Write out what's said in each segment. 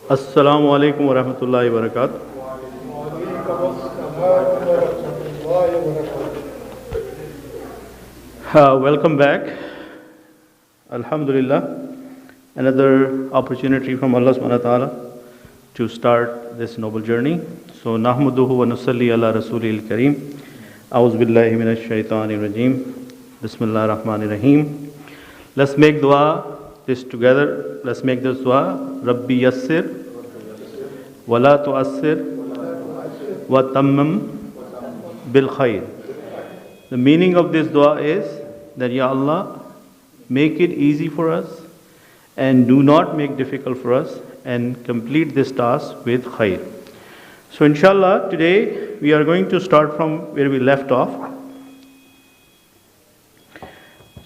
Assalamu alaikum wa rahmatullahi wa barakatuh. Welcome back. Alhamdulillah. Another opportunity from Allah subhanahu wa ta'ala to start this noble journey. So, nahmaduhu wa nusalli ala rasulil kareem. A'udhu billahi minash shaitanir rajim. Bismillah ar-Rahmanir Rahim. Let's make dua this together. Let's make this dua. Rabbi yassir wa la tu'assir wa tammam bil khair. The meaning of this dua is that, Ya Allah, make it easy for us and do not make difficult for us and complete this task with khair. So inshallah, today we are going to start from where we left off.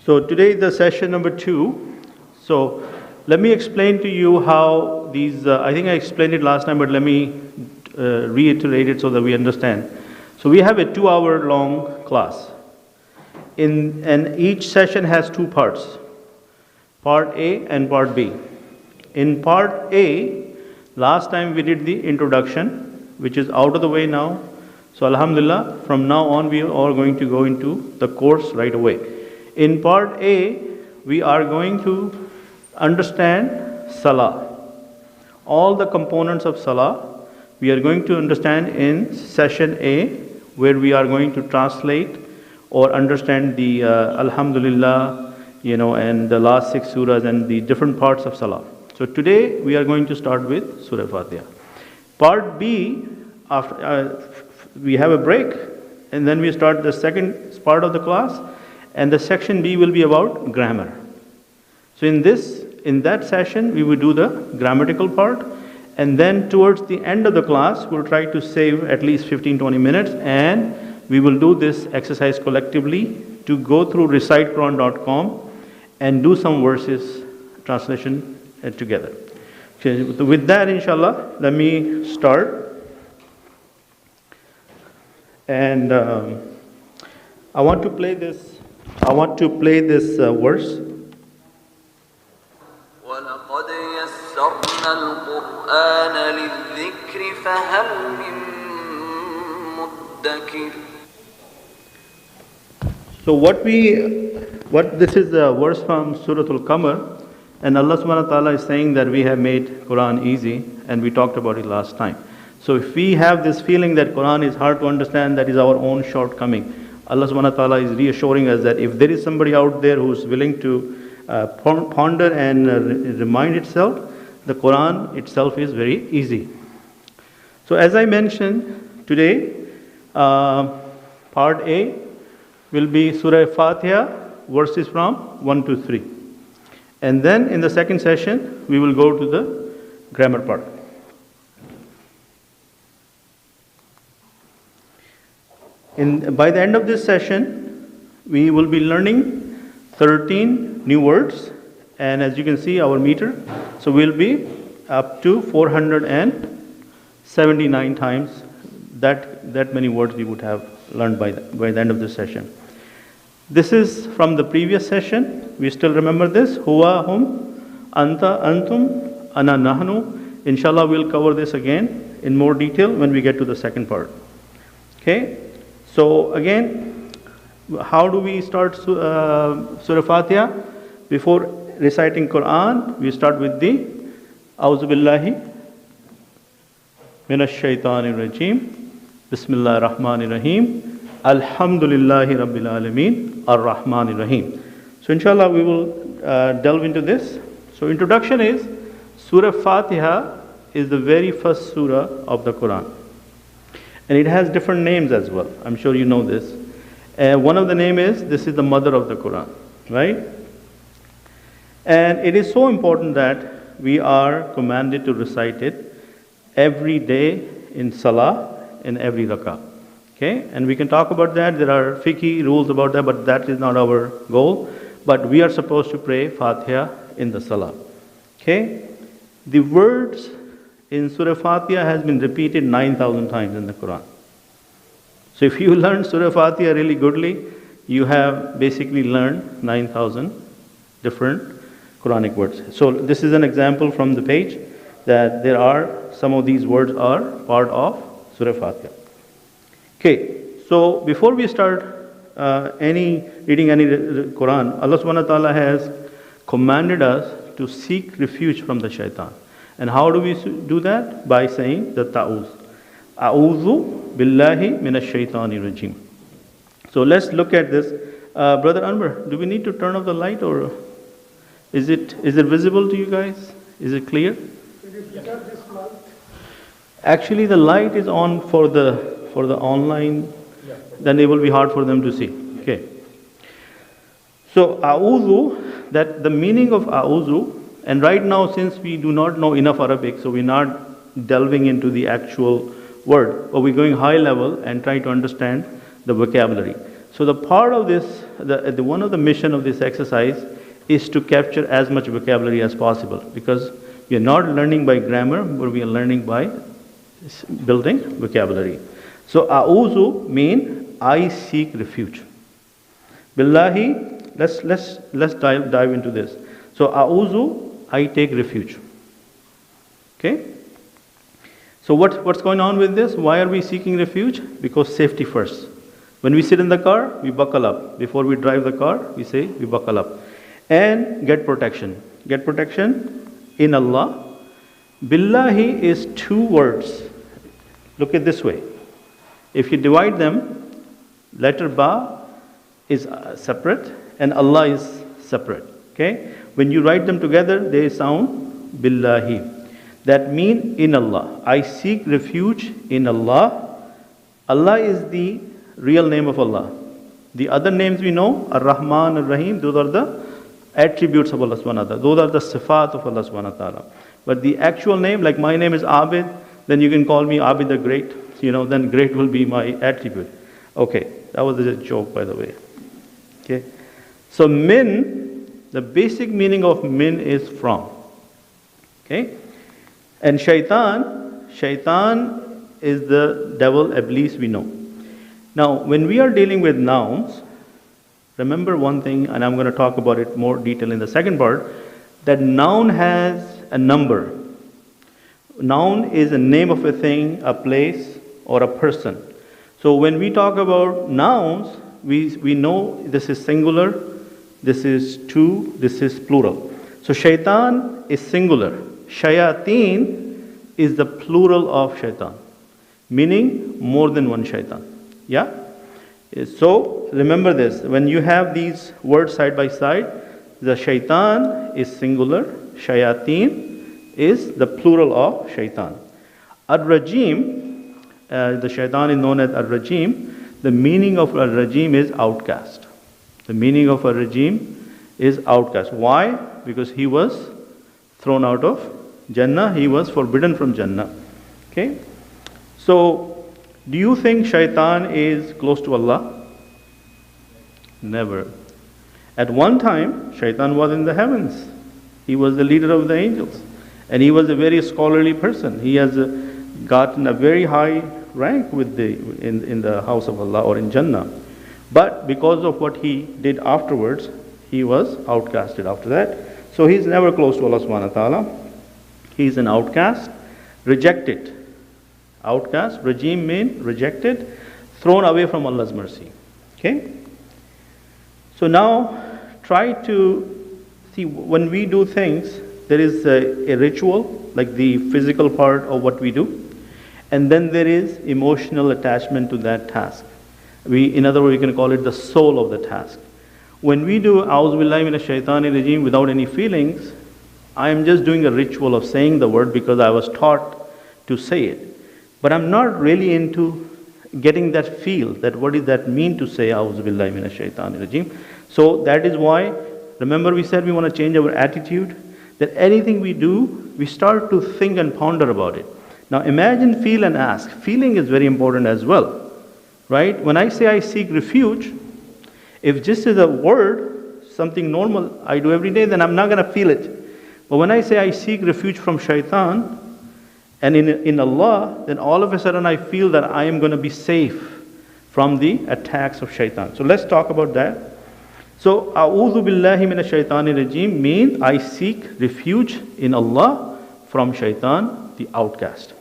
So today is the session number 2. So let me explain to you how these, I think I explained it last time, but let me reiterate it so that we understand. So we have a 2-hour long class. And each session has 2 parts, part A and part B. In part A, last time we did the introduction, which is out of the way now. So Alhamdulillah, from now on we are all going to go into the course right away. In part A, we are going to understand Salah. All the components of Salah, we are going to understand in session A, where we are going to translate or understand the Alhamdulillah, and the last 6 surahs and the different parts of Salah. So today we are going to start with Surah Al-Fatihah. Part B, after we have a break, and then we start the second part of the class, and the section B will be about grammar. So in that session we will do the grammatical part, and then towards the end of the class we'll try to save at least 15-20 minutes, and we will do this exercise collectively to go through recitequran.com and do some verses translation together. Okay, with that, inshallah, let me start. And I want to play this verse. وَلَقَدْ يَسَّرْنَا الْقُرْآنَ لِلذِّكْرِ فَهَلْ مِن مُدَّكِرٍ. So this is a verse from Surah Al-Qamar, and Allah subhanahu wa ta'ala is saying that we have made Quran easy, and we talked about it last time. So if we have this feeling that Quran is hard to understand, that is our own shortcoming. Allah subhanahu wa ta'ala is reassuring us that if there is somebody out there who is willing to ponder and remind itself, the Quran itself is very easy. So as I mentioned, today part A will be Surah Al-Fatihah, verses from 1 to 3. And then in the second session, we will go to the grammar part. By the end of this session, we will be learning 13 new words. And as you can see, our meter, so we'll be up to 479 times that many words we would have learned by the end of this session. This is from the previous session. We still remember this. Huwa, hum, anta, antum, ana, nahnu. Inshallah, we'll cover this again in more detail when we get to the second part. Okay. So again, how do we start Surah Fatihah? Before reciting Quran, we start with the A'udhu billahi minash shaitanir rajim. Bismillah ar-Rahmanir Rahim. Alhamdulillah Rabbil Alameen Ar-Rahmanir Rahim. So inshallah we will delve into this. So introduction is, Surah Fatiha is the very first surah of the Quran. And it has different names as well. I'm sure you know this. One of the name is, this is the mother of the Quran, right? And it is so important that we are commanded to recite it every day in Salah, in every rakah. Okay, and we can talk about that. There are fiqhi rules about that, but that is not our goal. But we are supposed to pray Fatiha in the Salah. Okay, the words in Surah Fatiha has been repeated 9,000 times in the Quran. So if you learn Surah Fatiha really goodly, you have basically learned 9,000 different Quranic words. So this is an example from the page. that there are some of these words are part of Surah Fatiha. Okay, so before we start reading any Quran, Allah subhanahu wa ta'ala has commanded us to seek refuge from the shaitan. And how do we do that? By saying the ta'uz. A'udhu billahi minash shaitani rajim. So let's look at this. Brother Anwar, do we need to turn off the light, or is it visible to you guys? Is it clear? Actually, the light is on for the online, then it will be hard for them to see. Okay. So a'udhu, that the meaning of a'udhu, and right now since we do not know enough Arabic, so we're not delving into the actual word, but we're going high level and trying to understand the vocabulary. So the part of this, one of the mission of this exercise is to capture as much vocabulary as possible, because we are not learning by grammar, but we are learning by building vocabulary. So a'udhu mean I seek refuge. Billahi, let's dive into this. So a'udhu, I take refuge. Okay? So what's going on with this? Why are we seeking refuge? Because safety first. When we sit in the car, we buckle up. Before we drive the car, we say we buckle up. And get protection. Get protection in Allah. Billahi is two words. Look at this way. If you divide them, letter ba is separate and Allah is separate. Okay? When you write them together, they sound billahi. That means in Allah. I seek refuge in Allah. Allah is the real name of Allah. The other names we know, Ar-Rahman, Ar-Rahim, those are the attributes of Allah subhanahu wa ta'ala. Those are the sifat of Allah subhanahu wa ta'ala. But the actual name, like my name is Abid, then you can call me Abid the Great. Then great will be my attribute. Okay, that was a joke, by the way. Okay, so min, the basic meaning of min is from. Okay, and shaitan is the devil, Iblis, we know. Now, when we are dealing with nouns, remember one thing, and I'm going to talk about it more detail in the second part, that noun has a number. Noun is a name of a thing, a place, or a person. So when we talk about nouns, we know this is singular, this is two, this is plural. So shaitan is singular. Shayateen is the plural of shaitan, meaning more than one shaitan. Yeah? So remember this, when you have these words side by side, the shaitan is singular, shayateen is the plural of shaitan. Ar-Rajim, the shaitan is known as Ar-Rajim. The meaning of Ar-Rajim is outcast. The meaning of Ar-Rajim is outcast. Why? Because he was thrown out of Jannah. He was forbidden from Jannah. Okay? So, do you think shaitan is close to Allah? Never. At one time, shaitan was in the heavens. He was the leader of the angels. And he was a very scholarly person. He has gotten a very high rank in the house of Allah or in Jannah. But because of what he did afterwards, he was outcasted after that. So he's never close to Allah subhanahu wa ta'ala. He's an outcast, rejected. Outcast, rajim means rejected, thrown away from Allah's mercy. Okay? So now, try to see, when we do things, there is a ritual, like the physical part of what we do, and then there is emotional attachment to that task. In other words, we can call it the soul of the task. When we do A'udhu Billahi Minash Shaitani Rajim without any feelings, I am just doing a ritual of saying the word because I was taught to say it. But I'm not really into getting that feel, that what does that mean to say A'udhu Billahi Minash Shaitani Rajim. So that is why, remember we said we want to change our attitude, that anything we do, we start to think and ponder about it. Now imagine, feel and ask. Feeling is very important as well, right? When I say I seek refuge, if just as a word, something normal I do every day, then I'm not going to feel it. But when I say I seek refuge from shaitan, and in Allah, then all of a sudden I feel that I am going to be safe from the attacks of shaitan. So let's talk about that. So, A'udhu Billahi Minash Shaitani Rajim means I seek refuge in Allah from shaitan, the outcast.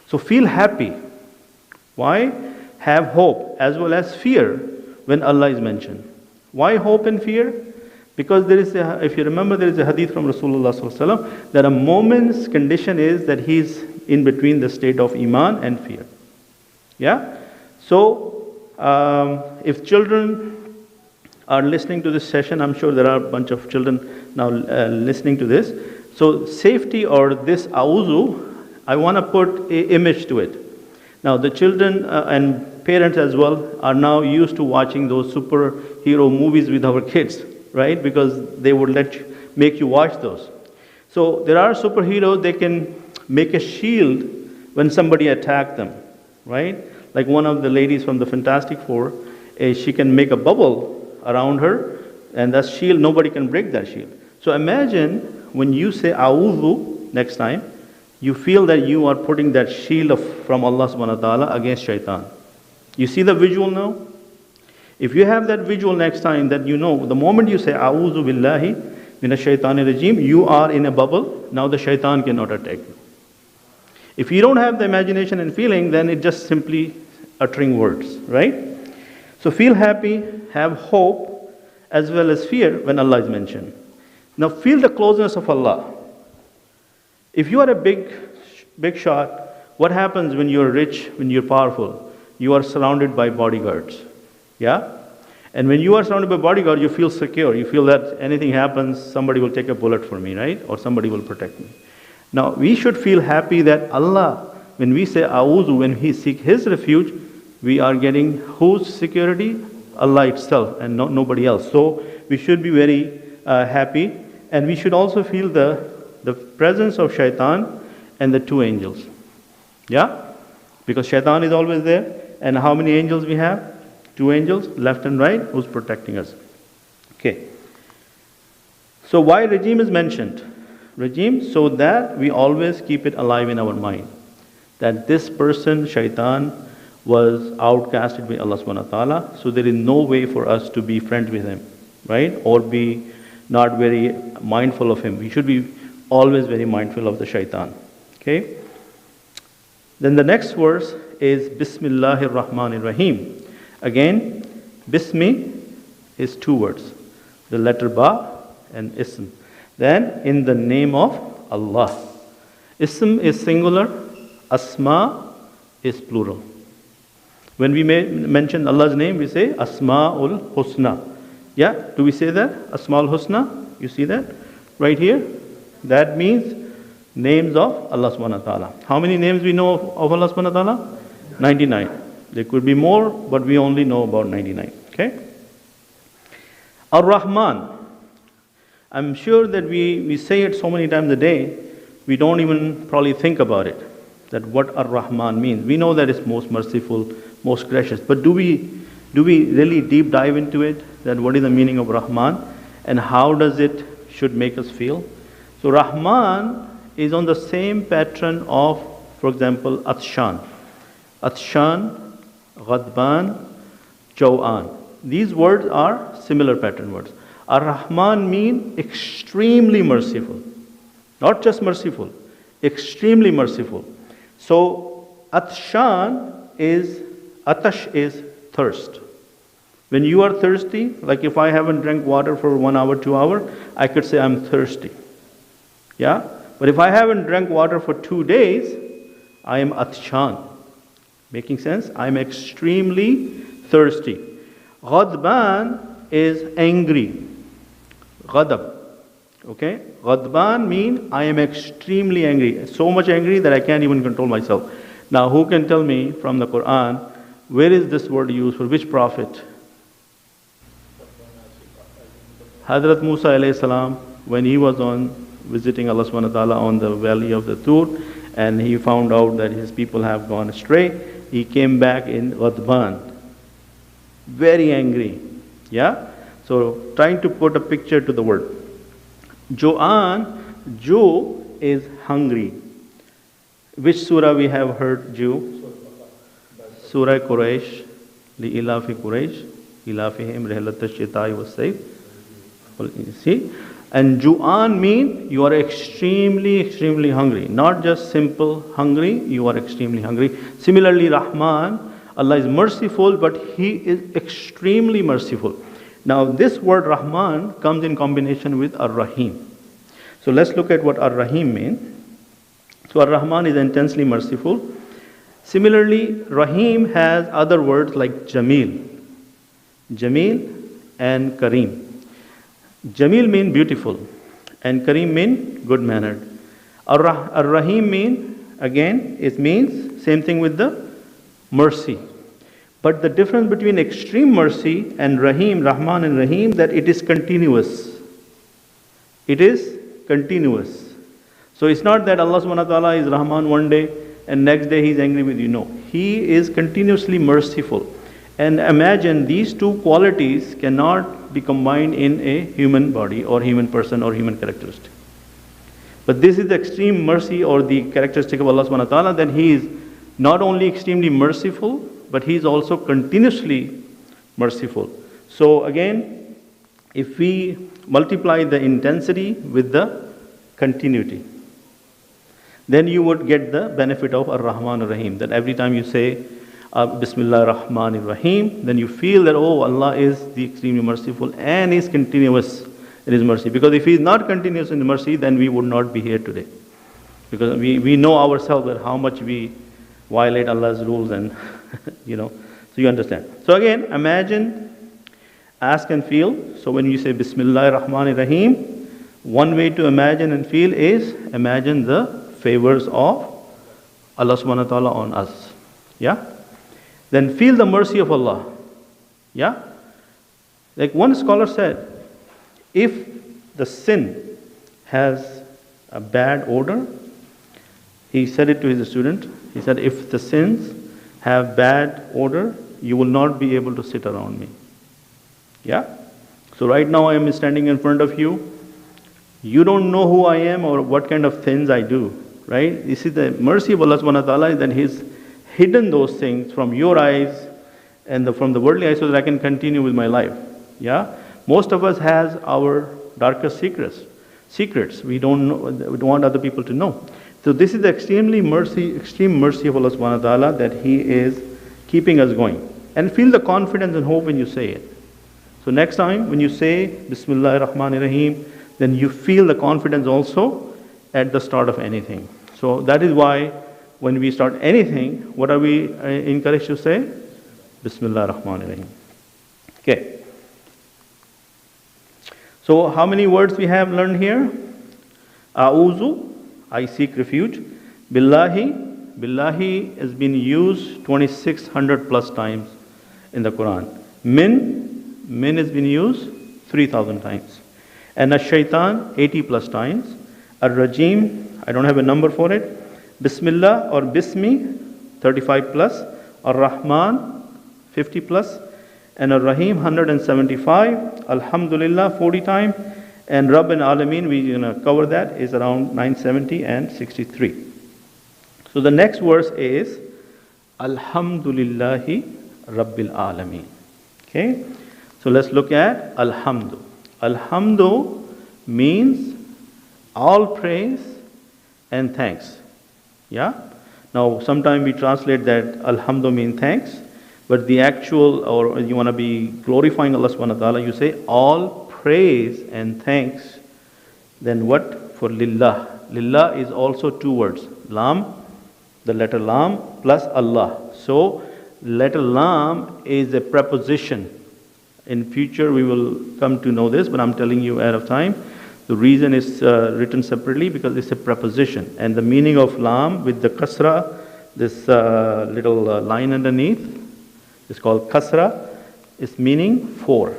So feel happy. Why? Have hope as well as fear when Allah is mentioned. Why hope and fear? Because there is if you remember, there is a hadith from Rasulullah sallallahu alaihi wasallam that a moment's condition is that he is in between the state of iman and fear. Yeah? So, if children are listening to this session, I'm sure there are a bunch of children now listening to this. So, safety or this auzu, I want to put an image to it. Now, the children and parents as well are now used to watching those superhero movies with our kids, right? Because they would make you watch those. So, there are superheroes, they can make a shield when somebody attacks them, right? Like one of the ladies from the Fantastic Four, she can make a bubble around her, and that shield, nobody can break that shield. So imagine when you say A'udhu next time, you feel that you are putting that shield from Allah subhanahu wa ta'ala against shaitan. You see the visual now? If you have that visual next time, that you know, the moment you say A'udhu billahi minash shaitani rajim, you are in a bubble, now the shaitan cannot attack you. If you don't have the imagination and feeling, then it's just simply uttering words, right? So feel happy, have hope, as well as fear when Allah is mentioned. Now feel the closeness of Allah. If you are a big shot, what happens when you're rich, when you're powerful? You are surrounded by bodyguards, yeah? And when you are surrounded by bodyguards, you feel secure. You feel that anything happens, somebody will take a bullet for me, right? Or somebody will protect me. Now, we should feel happy that Allah, when we say A'udhu, when we seek His refuge, we are getting whose security? Allah itself and nobody else. So, we should be very happy, and we should also feel the presence of shaitan and the two angels. Yeah? Because shaitan is always there, and how many angels we have? Two angels, left and right, who's protecting us. Okay. So, why regime is mentioned? Regime, so that we always keep it alive in our mind. That this person, shaitan, was outcasted by Allah subhanahu wa ta'ala. So there is no way for us to be friends with him, right? Or be not very mindful of him. We should be always very mindful of the shaitan. Okay? Then the next verse is Bismillahir Rahmanir Rahim. Again, Bismi is two words. The letter Ba and Ism. Then, in the name of Allah. Ism is singular, Asma is plural. When we mention Allah's name, we say Asma'ul Husna. Yeah, do we say that? Asma'ul Husna, you see that? Right here? That means names of Allah subhanahu wa ta'ala. How many names we know of Allah subhanahu wa ta'ala? 99. There could be more, but we only know about 99. Okay? Ar-Rahman. I'm sure that we say it so many times a day, we don't even probably think about it, that what Ar-Rahman means. We know that it's most merciful, most gracious, but do we really deep dive into it, that what is the meaning of Rahman and how does it should make us feel? So Rahman is on the same pattern of, for example, Atshan. Atshan, Ghadban, Jaw'an. These words are similar pattern words. Ar-Rahman means extremely merciful. Not just merciful, extremely merciful. So, Atash is thirst. When you are thirsty, like if I haven't drank water for 1 hour, 2 hours, I could say I'm thirsty. Yeah? But if I haven't drank water for 2 days, I am Atshan. Making sense? I am extremely thirsty. Ghadban is angry. Ghadab. Okay? Ghadban means I am extremely angry. So much angry that I can't even control myself. Now, who can tell me from the Quran, where is this word used for which prophet? Hazrat Musa alayhi salam, when he was on visiting Allah subhanahu wa ta'ala on the valley of the Tur, and he found out that his people have gone astray, he came back in Ghadban. Very angry. Yeah? So, trying to put a picture to the word. Jo'an, Jo is hungry. Which surah we have heard Jo? Surah Quraysh. Li ilafi Quraysh. Ilafihim rihlat ash-shita'i was-sayf. See? And ju'an mean you are extremely, extremely hungry. Not just simple hungry, you are extremely hungry. Similarly, Rahman, Allah is merciful, but He is extremely merciful. Now this word Rahman comes in combination with Ar-Rahim. So let's look at what Ar-Rahim means. So Ar-Rahman is intensely merciful. Similarly, Rahim has other words like Jameel. Jameel and Kareem. Jameel mean beautiful and Kareem mean good mannered. Ar-Rahim mean, again, it means same thing with the mercy. But the difference between extreme mercy and Rahim, Rahman and Rahim, that it is continuous. It is continuous. So it's not that Allah subhanahu wa ta'ala is Rahman one day and next day He is angry with you. No. He is continuously merciful. And imagine these two qualities cannot be combined in a human body or human person or human characteristic. But this is the extreme mercy or the characteristic of Allah subhanahu wa ta'ala, that He is not only extremely merciful, but He is also continuously merciful. So again, if we multiply the intensity with the continuity, then you would get the benefit of Ar-Rahman Ar-Rahim. That every time you say Bismillah Ar-Rahman Ar-Rahim, then you feel that, oh, Allah is the extremely merciful and is continuous in His mercy. Because if He is not continuous in mercy, then we would not be here today. Because we know ourselves that how much we violate Allah's rules and, so you understand. So again, imagine, ask and feel. So when you say Bismillah Ar-Rahman Ar-Rahim, one way to imagine and feel is imagine the favors of Allah subhanahu wa ta'ala on us. Yeah? Then feel the mercy of Allah. Yeah? Like one scholar said, if the sin has a bad odor, he said it to his student, he said, if the sins have bad odor, you will not be able to sit around me. Yeah? So right now I am standing in front of you. You don't know who I am or what kind of things I do. Right? You see, the mercy of Allah subhanahu wa ta'ala is that He's hidden those things from your eyes and from the worldly eyes so that I can continue with my life. Yeah? Most of us has our darkest secrets. We don't want other people to know. So this is the extreme mercy of Allah subhanahu wa ta'ala, that He is keeping us going. And feel the confidence and hope when you say it. So next time when you say Bismillah Ar-Rahman Ar-Rahim, then you feel the confidence also at the start of anything. So that is why when we start anything, what are we encouraged to say? Bismillah Ar-Rahman Ar-Rahim. Okay. So how many words we have learned here? A'udhu, I seek refuge. Billahi, Billahi has been used 2600 plus times in the Quran. Min has been used 3000 times. And Ash-Shaytan 80 plus times. Ar-Rajim, I don't have a number for it. Bismillah or Bismi 35 plus. Ar-Rahman 50 plus. And Ar-Rahim 175. Alhamdulillah 40 times. And Rabb and Alameen, we're going to cover that, is around 970 and 63. So the next verse is Alhamdulillahi Rabbil Alameen. Okay? So let's look at Alhamdu. Alhamdu means all praise and thanks. Yeah? Now sometimes we translate that Alhamdu means thanks, but the actual, or you want to be glorifying Allah subhanahu wa ta'ala, you say all praise and thanks. Then what? For Lillah. Lillah is also two words. Lam, the letter Lam plus Allah. So letter Lam is a preposition. In future we will come to know this, but I'm telling you ahead of time. The reason is written separately because it's a preposition. And the meaning of Lam with the Kasra, this little line underneath, is called Kasra, is meaning for.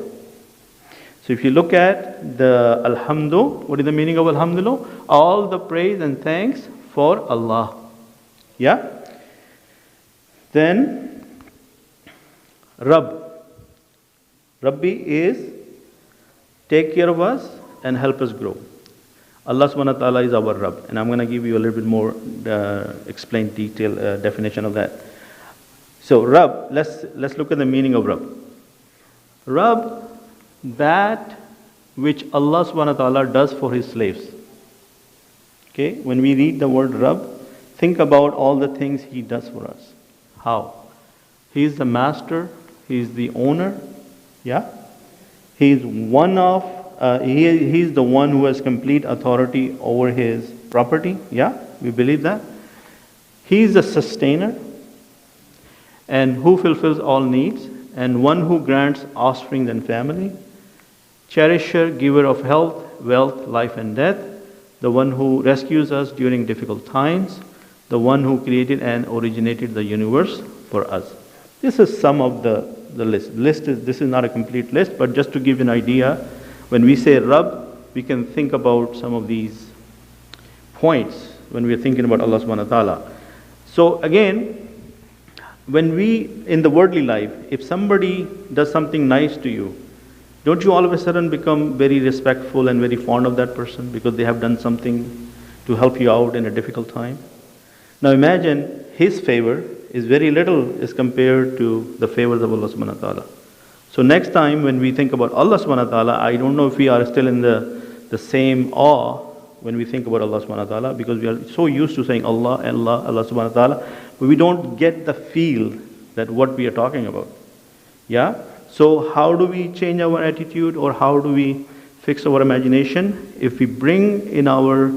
So if you look at the Alhamdu, what is the meaning of Alhamdulillah? All the praise and thanks for Allah. Yeah? Then Rabb. Rabbi is take care of us and help us grow. Allah subhanahu wa ta'ala is our Rabb. And I'm going to give you a little bit more explained detail definition of that. So Rabb, let's look at the meaning of Rabb. Rabb, that which Allah subhanahu wa ta'ala does for His slaves. Okay, when we read the word Rabb, think about all the things He does for us. How? He is the master, He is the owner, yeah? He is He is the one who has complete authority over His property, yeah? We believe that. He is the sustainer, and who fulfills all needs, and one who grants offspring and family, cherisher, giver of health, wealth, life and death, the one who rescues us during difficult times, the one who created and originated the universe for us. This is some of the list. This is not a complete list, but just to give you an idea, when we say Rabb, we can think about some of these points when we are thinking about Allah subhanahu wa ta'ala. So again, when we, in the worldly life, if somebody does something nice to you, don't you all of a sudden become very respectful and very fond of that person because they have done something to help you out in a difficult time? Now imagine his favor is very little as compared to the favors of Allah subhanahu wa ta'ala. So next time when we think about Allah subhanahu wa ta'ala, I don't know if we are still in the same awe when we think about Allah subhanahu wa ta'ala, because we are so used to saying Allah, Allah, Allah subhanahu wa ta'ala, but we don't get the feel that what we are talking about. Yeah? So how do we change our attitude, or how do we fix our imagination? If we bring in our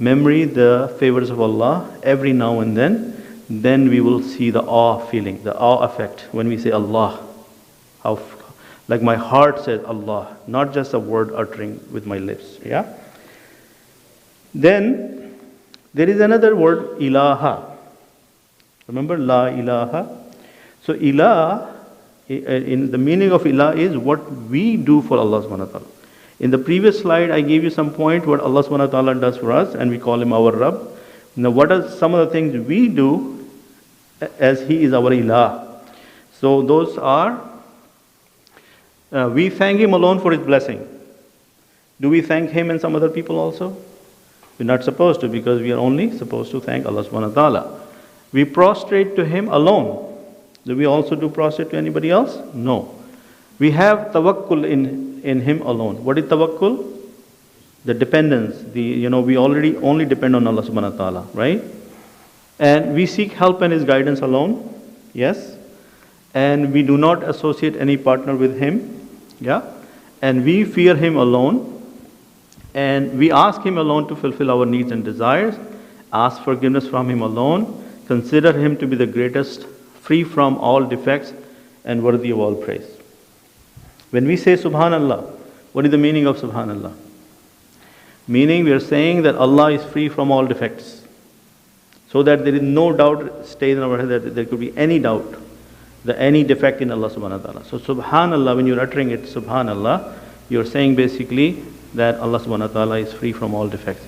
memory the favors of Allah every now and then we will see the awe feeling, the awe effect when we say Allah. How, like my heart says Allah, not just a word uttering with my lips. Yeah? Then there is another word, ilaha. Remember, la ilaha? So ilah, in the meaning of ilah is what we do for Allah subhanahu wa ta'ala. In the previous slide, I gave you some point what Allah subhanahu wa ta'ala does for us, and we call Him our Rabb. Now what are some of the things we do as He is our ilah? So those are, we thank Him alone for His blessing. Do we thank Him and some other people also? We're not supposed to, because we are only supposed to thank Allah subhanahu wa ta'ala. We prostrate to Him alone. Do we also do prostrate to anybody else? No. We have tawakkul in Him alone. What is tawakkul? The dependence. We already only depend on Allah subhanahu wa ta'ala, right? And we seek help and His guidance alone. Yes. And we do not associate any partner with Him. Yeah. And we fear Him alone. And we ask Him alone to fulfill our needs and desires. Ask forgiveness from Him alone. Consider Him to be the greatest, free from all defects and worthy of all praise. When we say Subhanallah, what is the meaning of Subhanallah? Meaning we are saying that Allah is free from all defects. So that there is no doubt stays in our head that there could be any doubt, any defect in Allah subhanahu wa ta'ala. So Subhanallah, when you're uttering it, Subhanallah, you're saying basically that Allah subhanahu wa ta'ala is free from all defects.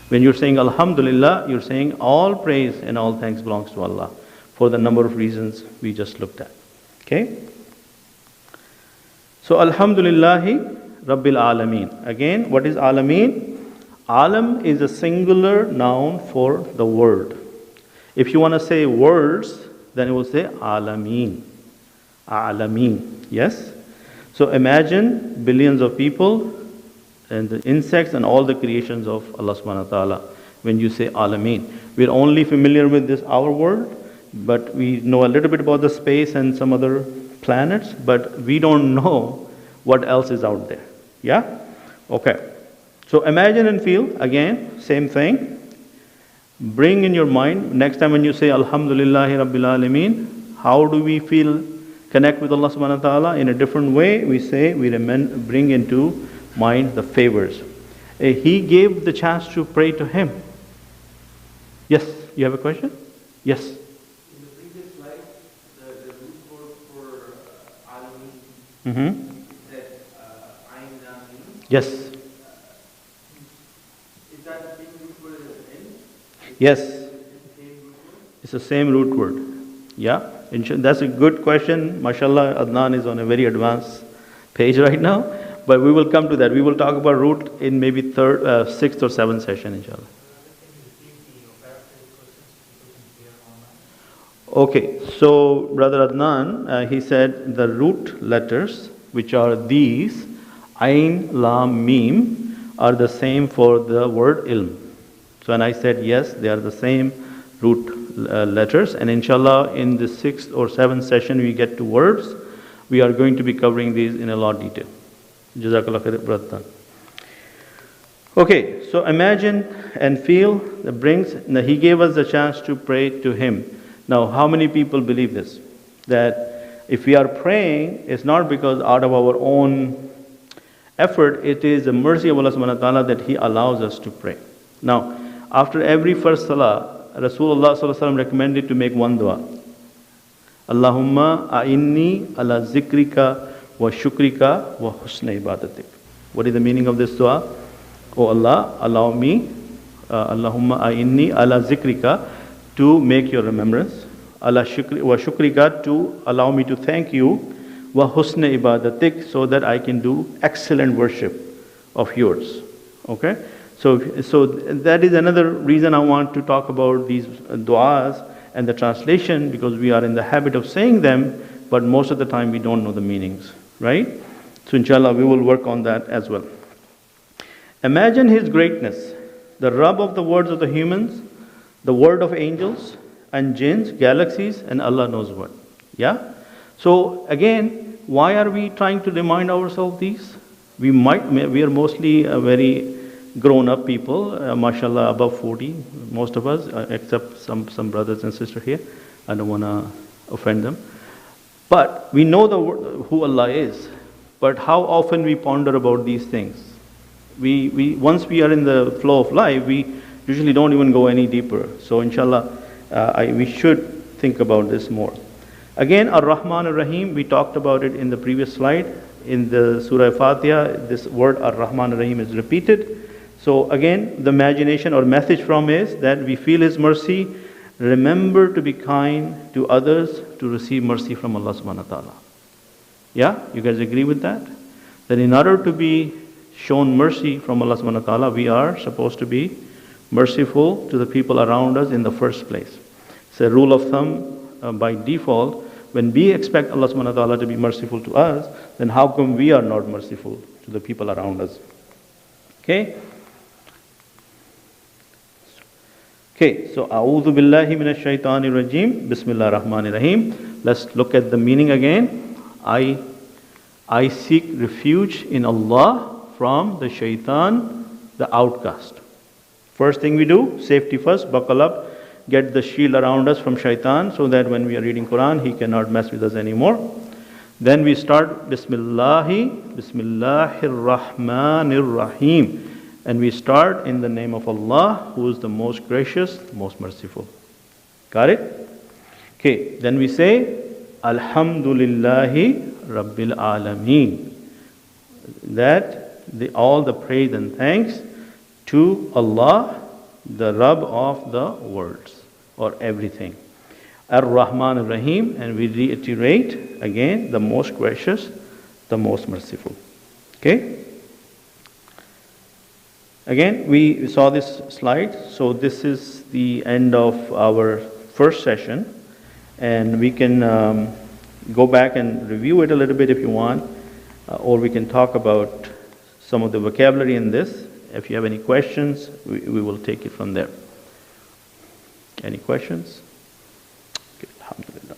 When you're saying Alhamdulillah, you're saying all praise and all thanks belongs to Allah for the number of reasons we just looked at. Okay? So Alhamdulillahi Rabbil Alameen. Again, what is Alameen? Alam is a singular noun for the world. If you want to say words, then it will say Alameen. Alameen. Yes? So imagine billions of people and the insects and all the creations of Allah subhanahu wa ta'ala when you say Alameen. We're only familiar with this, our world, but we know a little bit about the space and some other planets, but we don't know what else is out there. Yeah? Okay. So imagine and feel, again, same thing. Bring in your mind, next time when you say Alhamdulillahi Rabbil Alameen, how do we feel, connect with Allah subhanahu wa ta'ala? In a different way, we say, bring into mind the favors. He gave the chance to pray to Him. Yes, you have a question? Yes. In the previous slide, the root word for Alameen said Ayn Lameen. Yes. Is that the same root word as N? Yes. Is it the same root word? It's the same root word. Yeah. That's a good question. MashaAllah, Adnan is on a very advanced page right now. But we will come to that. We will talk about root in maybe sixth or seventh session, inshallah. Okay, so Brother Adnan, he said the root letters, which are these, Ain, Lam, Mim are the same for the word ilm. So, and I said yes, they are the same root letters. And inshallah, in the 6th or 7th session, we get to words. We are going to be covering these in a lot of detail. Jazakallah khair, brother. Okay, so imagine and feel that brings. Now, he gave us the chance to pray to him. Now, how many people believe this? That if we are praying, it's not because out of our own effort, it is the mercy of Allah subhanahu wa ta'ala that He allows us to pray. Now, after every first salah, Rasulullah sallallahu alaihi wasallam recommended to make one dua. Allahumma a'inni ala zikrika wa shukrika wa husna ibadatik. What is the meaning of this dua? Oh Allah, allow me, Allahumma a'inni ala zikrika, to make your remembrance. Ala shukri wa shukrika, to allow me to thank you. Wa husna ibadatik, so that I can do excellent worship of yours. Okay? So that is another reason I want to talk about these du'as and the translation, because we are in the habit of saying them, but most of the time we don't know the meanings, right? So inshallah we will work on that as well. Imagine His greatness, the Rabb of the words of the humans, the word of angels and jinns, galaxies, and Allah knows what. Yeah? So again, why are we trying to remind ourselves these? We are mostly very grown-up people, mashallah, above 40, most of us, except some brothers and sisters here. I don't want to offend them. But we know who Allah is. But how often we ponder about these things? We once we are in the flow of life, we usually don't even go any deeper. So inshallah, we should think about this more. Again, Ar-Rahman Ar-Rahim, we talked about it in the previous slide. In the Surah Al-Fatihah, this word Ar-Rahman Ar-Rahim is repeated. So again, the imagination or message from is that we feel His mercy, remember to be kind to others to receive mercy from Allah subhanahu wa ta'ala. Yeah? You guys agree with that? That in order to be shown mercy from Allah subhanahu wa ta'ala, we are supposed to be merciful to the people around us in the first place. It's a rule of thumb. By default, when we expect Allah subhanahu wa ta'ala to be merciful to us, then how come we are not merciful to the people around us? Okay? Okay, so A'udhu billahi minash shaitanir rajim, Bismillah rahmanir rahim. Let's look at the meaning again. I seek refuge in Allah from the shaitan, the outcast. First thing we do, safety first, buckle up. Get the shield around us from shaitan, so that when we are reading Quran, he cannot mess with us anymore. Then we start Bismillahir Rahmanir Rahim. And we start in the name of Allah, who is the most gracious, most merciful. Got it? Okay, then we say Alhamdulillah Rabbil Alameen. That all the praise and thanks to Allah, the Rabb of the worlds, or everything. Ar-Rahman Ar-Rahim, and we reiterate again, the most gracious, the most merciful. Okay? Again, we saw this slide, so this is the end of our first session, and we can go back and review it a little bit if you want, or we can talk about some of the vocabulary in this. If you have any questions, we will take it from there. Any questions? Okay, Alhamdulillah.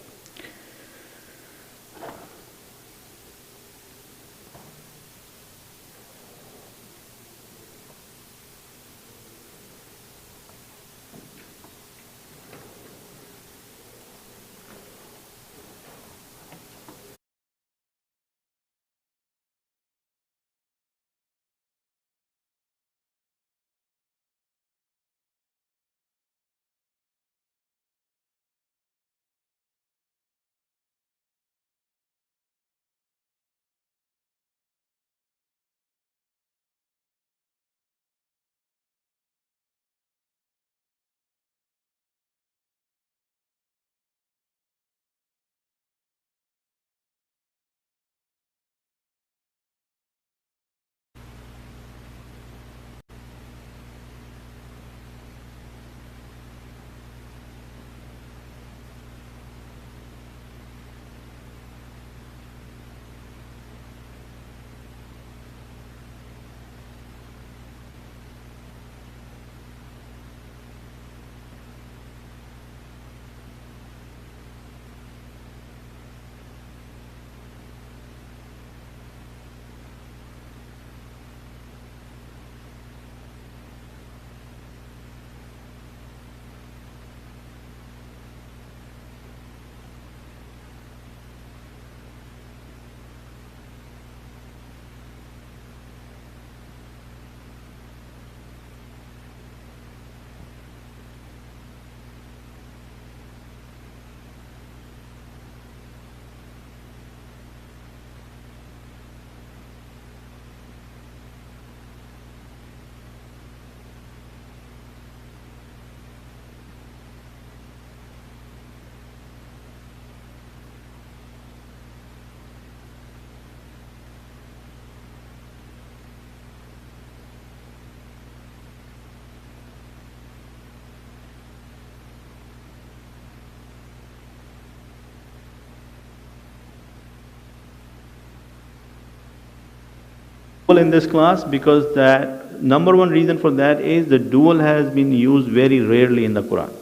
in this class because that number one reason for that is the dual has been used very rarely in the Quran.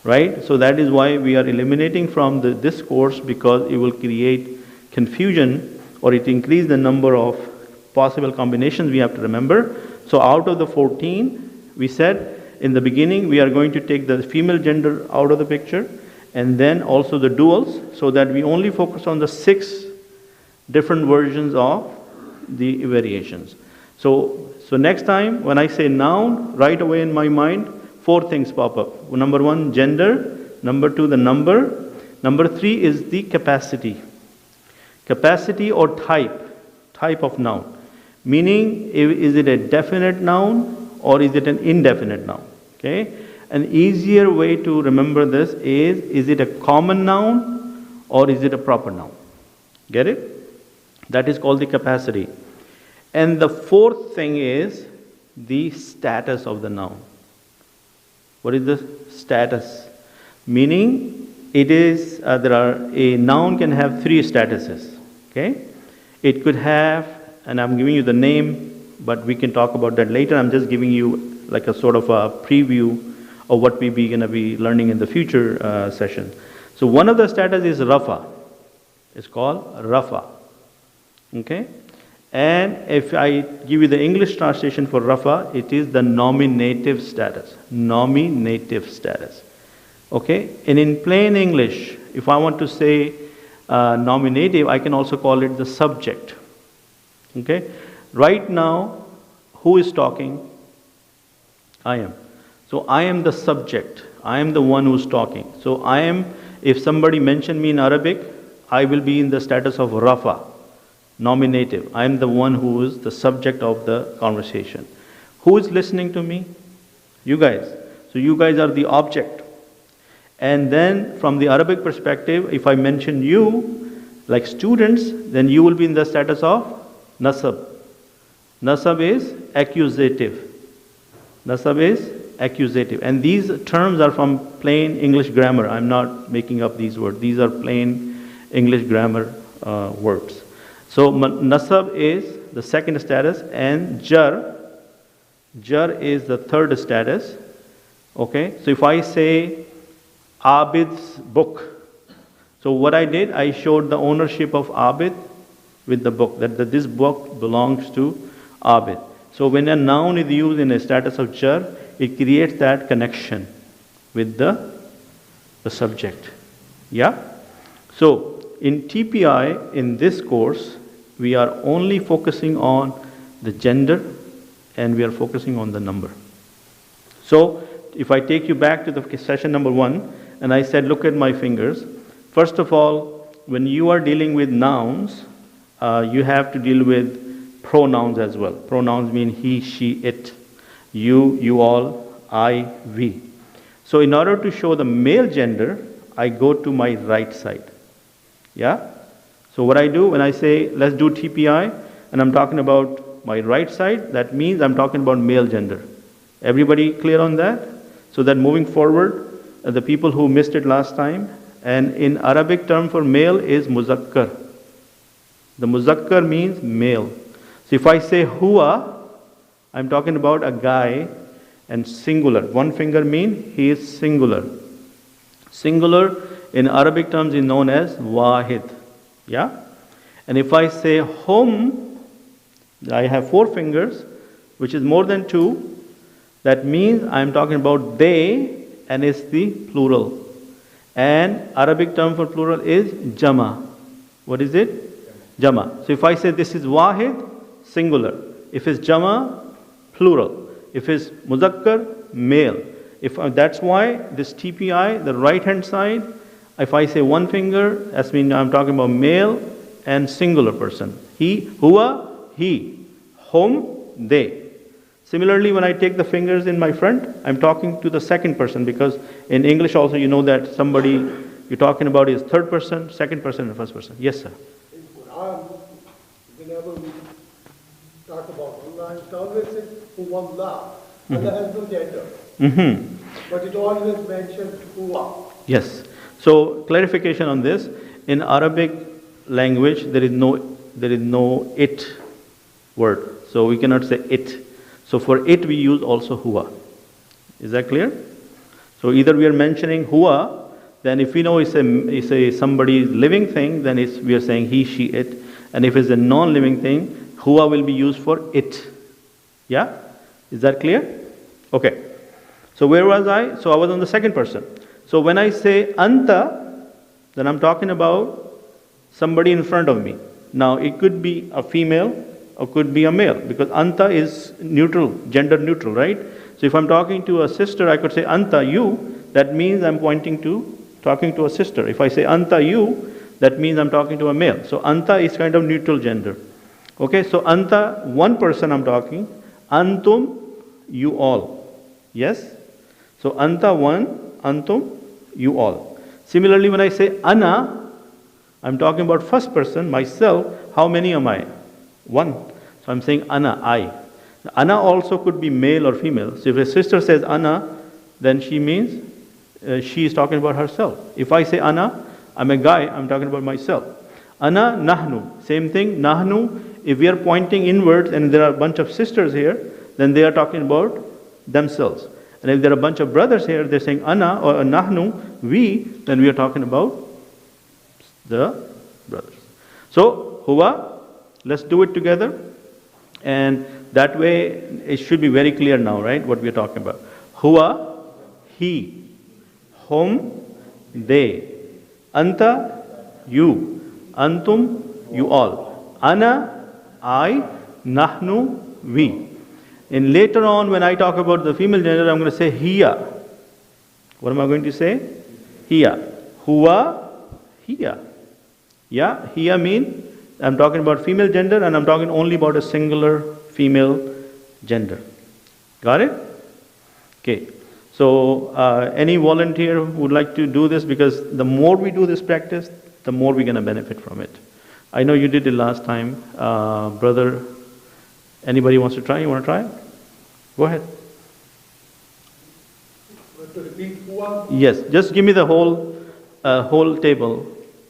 Right? So that is why we are eliminating from this course, because it will create confusion or it increase the number of possible combinations we have to remember. So out of the 14, we said in the beginning we are going to take the female gender out of the picture and then also the duals, so that we only focus on the 6 different versions of the variations. So next time when I say noun, right away in my mind 4 things pop up. Number 1, gender. Number 2, the number. Number 3 is the capacity. Capacity or type of noun. Meaning, is it a definite noun or is it an indefinite noun? Okay. An easier way to remember this is it a common noun or is it a proper noun? Get it? That is called the capacity. And the 4th thing is the status of the noun. What is the status? Meaning, it is a noun can have 3 statuses. Okay, it could have, and I'm giving you the name, but we can talk about that later. I'm just giving you like a sort of a preview of what we be gonna be learning in the future session. So one of the status is rafa. It's called rafa. Okay, and if I give you the English translation for rafa, it is the nominative status. Nominative status. Okay, and in plain English, if I want to say nominative, I can also call it the subject. Okay, right now, who is talking? I am. So I am the subject. I am the one who's talking. So I am, if somebody mentioned me in Arabic, I will be in the status of rafa, nominative. I am the one who is the subject of the conversation. Who is listening to me? You guys. So you guys are the object. And then from the Arabic perspective, if I mention you, like students, then you will be in the status of nasab. Nasab is accusative. Nasab is accusative. And these terms are from plain English grammar. I'm not making up these words. These are plain English grammar words. So nasab is the second status, and jar is the third status. Okay, so if I say Abid's book, so what I did, I showed the ownership of Abid with the book, that this book belongs to Abid. So when a noun is used in a status of jar, it creates that connection with the subject. Yeah? So in TPI, in this course, we are only focusing on the gender and we are focusing on the number. So if I take you back to the session number 1, and I said, look at my fingers. First of all, when you are dealing with nouns, you have to deal with pronouns as well. Pronouns mean he, she, it, you all, I, we. So in order to show the male gender, I go to my right side. Yeah? So what I do when I say, let's do TPI, and I'm talking about my right side, that means I'm talking about male gender. Everybody clear on that? So that moving forward, the people who missed it last time, and in Arabic term for male is muzakkar. The muzakkar means male. So if I say huwa, I'm talking about a guy, and singular. One finger means he is singular. Singular in Arabic terms is known as wahid. Yeah? And if I say hum, I have 4 fingers, which is more than 2. That means I'm talking about they, and it's the plural. And Arabic term for plural is jama. What is it? Jama. So if I say this is wahid, singular. If it's jama, plural. If it's muzakkar, male. That's why this TPI, the right hand side, if I say one finger, that means I'm talking about male and singular person. He, huwa, he. Hum, they. Similarly, when I take the fingers in my front, I'm talking to the second person, because in English also you know that somebody you're talking about is third person, second person, and first person. Yes, sir. In Qur'an, whenever we talk about Allah, it always says Huwallah. Allah has no gender. But it always mentions Huwa. Yes. So clarification on this: in Arabic language, there is no it. word. So we cannot say it. So for it we use also huwa. Is that clear? So either we are mentioning huwa, then if we know it's a somebody's living thing, then we are saying he, she, it. And if it's a non-living thing, huwa will be used for it. Yeah? Is that clear? Okay. So where was I? So I was on the second person. So when I say anta, then I'm talking about somebody in front of me. Now it could be a female or could be a male, because anta is neutral, gender neutral, right? So if I'm talking to a sister, I could say anta, you. That means I'm talking to a sister. If I say anta, you, that means I'm talking to a male. So anta is kind of neutral gender. Okay, so anta, one person I'm talking. Antum, you all. Yes? So anta, one. Antum, you all. Similarly, when I say ana, I'm talking about first person, myself. How many am I? One. So I'm saying ana, I. Ana also could be male or female. So if a sister says ana, then she means she is talking about herself. If I say ana, I'm a guy, I'm talking about myself. Ana, nahnu. Same thing, nahnu. If we are pointing inwards and there are a bunch of sisters here, then they are talking about themselves. And if there are a bunch of brothers here, they're saying ana or nahnu, we, then we are talking about the brothers. So, huwa, let's do it together. And that way, it should be very clear now, right, what we are talking about. Huwa, he. Hum, they. Anta, you. Antum, you all. Ana, I. Nahnu, we. And later on, when I talk about the female gender, I'm going to say hiya. What am I going to say? Hiya. Huwa, hiya. Yeah, hiya mean I'm talking about female gender and I'm talking only about a singular female gender. Got it? Okay. So, any volunteer who would like to do this, because the more we do this practice, the more we're going to benefit from it. I know you did it last time. Brother, anybody wants to try? You want to try? Go ahead. To repeat huwa, Yes, just give me the whole table.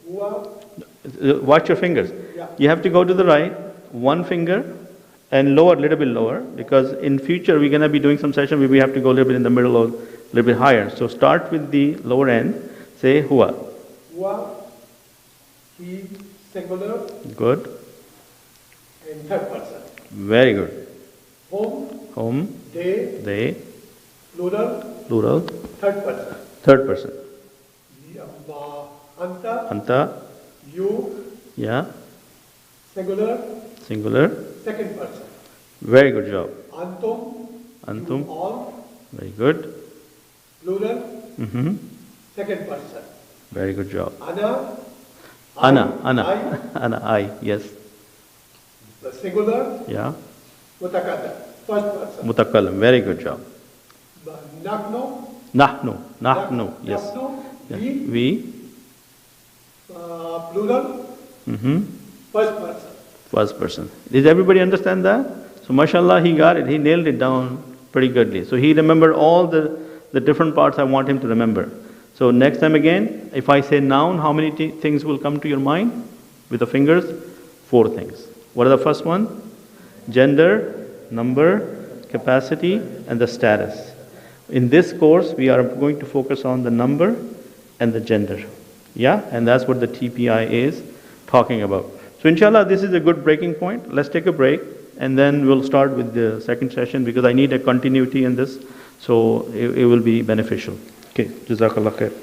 huwa, Watch your fingers. Yeah. You have to go to the right, one finger, and lower, a little bit lower, because in future we're going to be doing some session where we have to go a little bit in the middle or a little bit higher. So start with the lower end, say huwa. huwa, he, singular, Good. and third person. Very good. Home, Home, they, plural, plural, third person. third person. Anta, Anta, you, yeah, singular, singular. second person. Very good job. Antum, Antum, you all, very good. plural, Mm-hmm. second person. Very good job. Ana, Ana, I, yes, the singular, yeah. mutakallim, first person. Mutakallim, very good job. Nahnu, Nahnu, yes. Nahnu, Yeah. we, plural, Mm-hmm. first person. First person. Did everybody understand that? So mashallah, he got it. He nailed it down pretty goodly. So he remembered all the different parts I want him to remember. So next time again, if I say noun, how many things will come to your mind with the fingers? 4 things. What are the first one? Gender, number, capacity, and the status. In this course, we are going to focus on the number and the gender. Yeah, and that's what the TPI is talking about. So inshallah, this is a good breaking point. Let's take a break and then we'll start with the second session, because I need a continuity in this, so it will be beneficial. Okay, Jazakallah khair.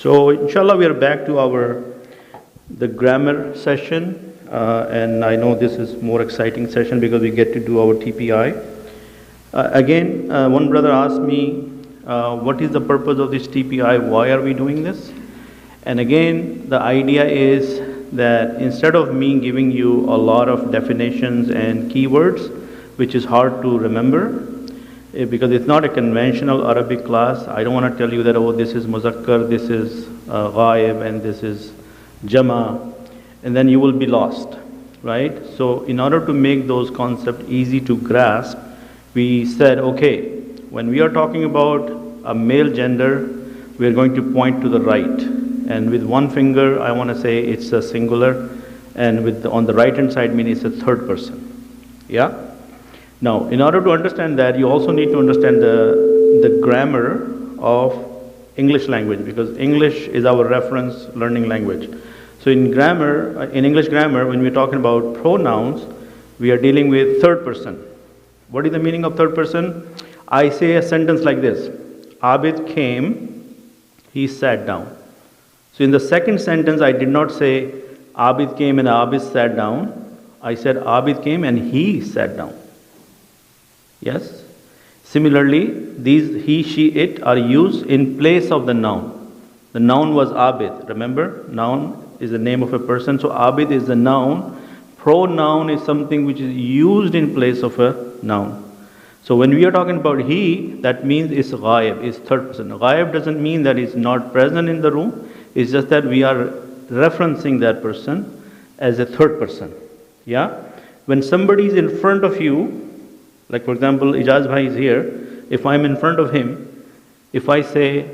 So inshallah we are back to the grammar session, and I know this is more exciting session because we get to do our TPI. Again, one brother asked me, what is the purpose of this TPI? Why are we doing this? And again, the idea is that instead of me giving you a lot of definitions and keywords, which is hard to remember, because it's not a conventional Arabic class, I don't want to tell you that, oh, this is muzakkar, this is ghaib, and this is jama, and then you will be lost, right? So in order to make those concepts easy to grasp, we said, okay, when we are talking about a male gender, we are going to point to the right. And with one finger, I want to say it's a singular, and on the right hand side means it's a third person. Yeah? Now, in order to understand that, you also need to understand the grammar of English language, because English is our reference learning language. So in English grammar, when we're talking about pronouns, we are dealing with third person. What is the meaning of third person? I say a sentence like this: Abid came, he sat down. So in the second sentence, I did not say Abid came and Abid sat down. I said Abid came and he sat down. Yes? Similarly, these he, she, it are used in place of the noun. The noun was Abid. Remember, noun is the name of a person. So Abid is the noun. Pronoun is something which is used in place of a noun. So when we are talking about he, that means it's ghaib, it's third person. Ghaib doesn't mean that he's not present in the room. It's just that we are referencing that person as a third person. Yeah? When somebody is in front of you, like for example, Ijaz Bhai is here. If I'm in front of him, if I say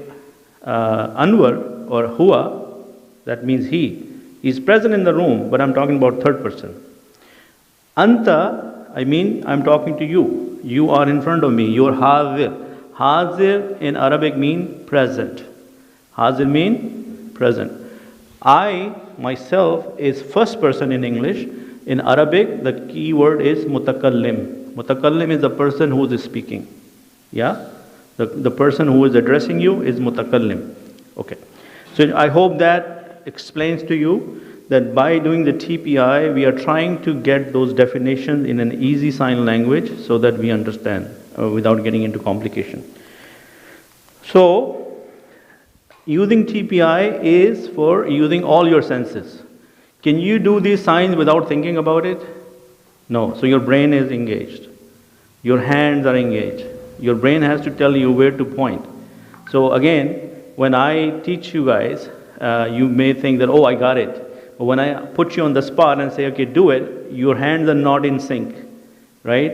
Anwar or Hua, that means he. He's present in the room, but I'm talking about third person. Anta, I mean I'm talking to you. You are in front of me. You're Hazir. Hazir in Arabic mean present. Hazir mean present. I, myself, is first person in English. In Arabic, the key word is mutakallim. Mutakallim is the person who is speaking. Yeah? The person who is addressing you is mutakallim. Okay. So I hope that explains to you that by doing the TPI, we are trying to get those definitions in an easy sign language so that we understand without getting into complication. So, using TPI is for using all your senses. Can you do these signs without thinking about it? No. So your brain is engaged. Your hands are engaged. Your brain has to tell you where to point. So again, when I teach you guys, you may think that, oh, I got it. But when I put you on the spot and say, okay, do it, your hands are not in sync, right?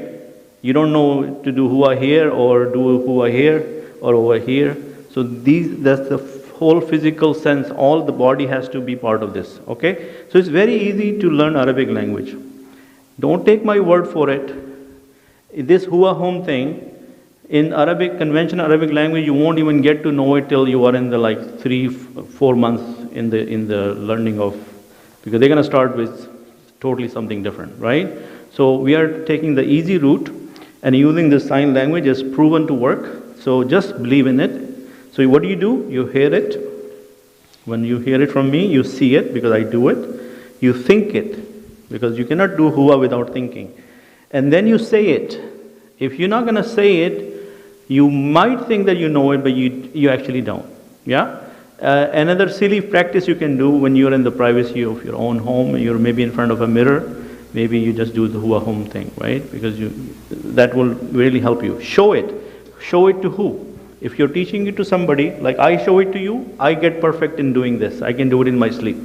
You don't know to do hua here or do hua here or over here. So that's the whole physical sense. All the body has to be part of this, okay? So it's very easy to learn Arabic language. Don't take my word for it. This hua hum thing, in Arabic, conventional Arabic language, you won't even get to know it till you are in the 3-4 months in the learning of, because they're going to start with totally something different, right? So we are taking the easy route, and using the sign language is proven to work. So just believe in it. So what do? You hear it. When you hear it from me, you see it because I do it. You think it because you cannot do hua without thinking. And then you say it. If you're not going to say it, you might think that you know it, but you actually don't. Yeah? Another silly practice you can do when you're in the privacy of your own home, you're maybe in front of a mirror, maybe you just do the hua hum thing, right? Because that will really help you. Show it. Show it to who? If you're teaching it to somebody, like I show it to you, I get perfect in doing this. I can do it in my sleep.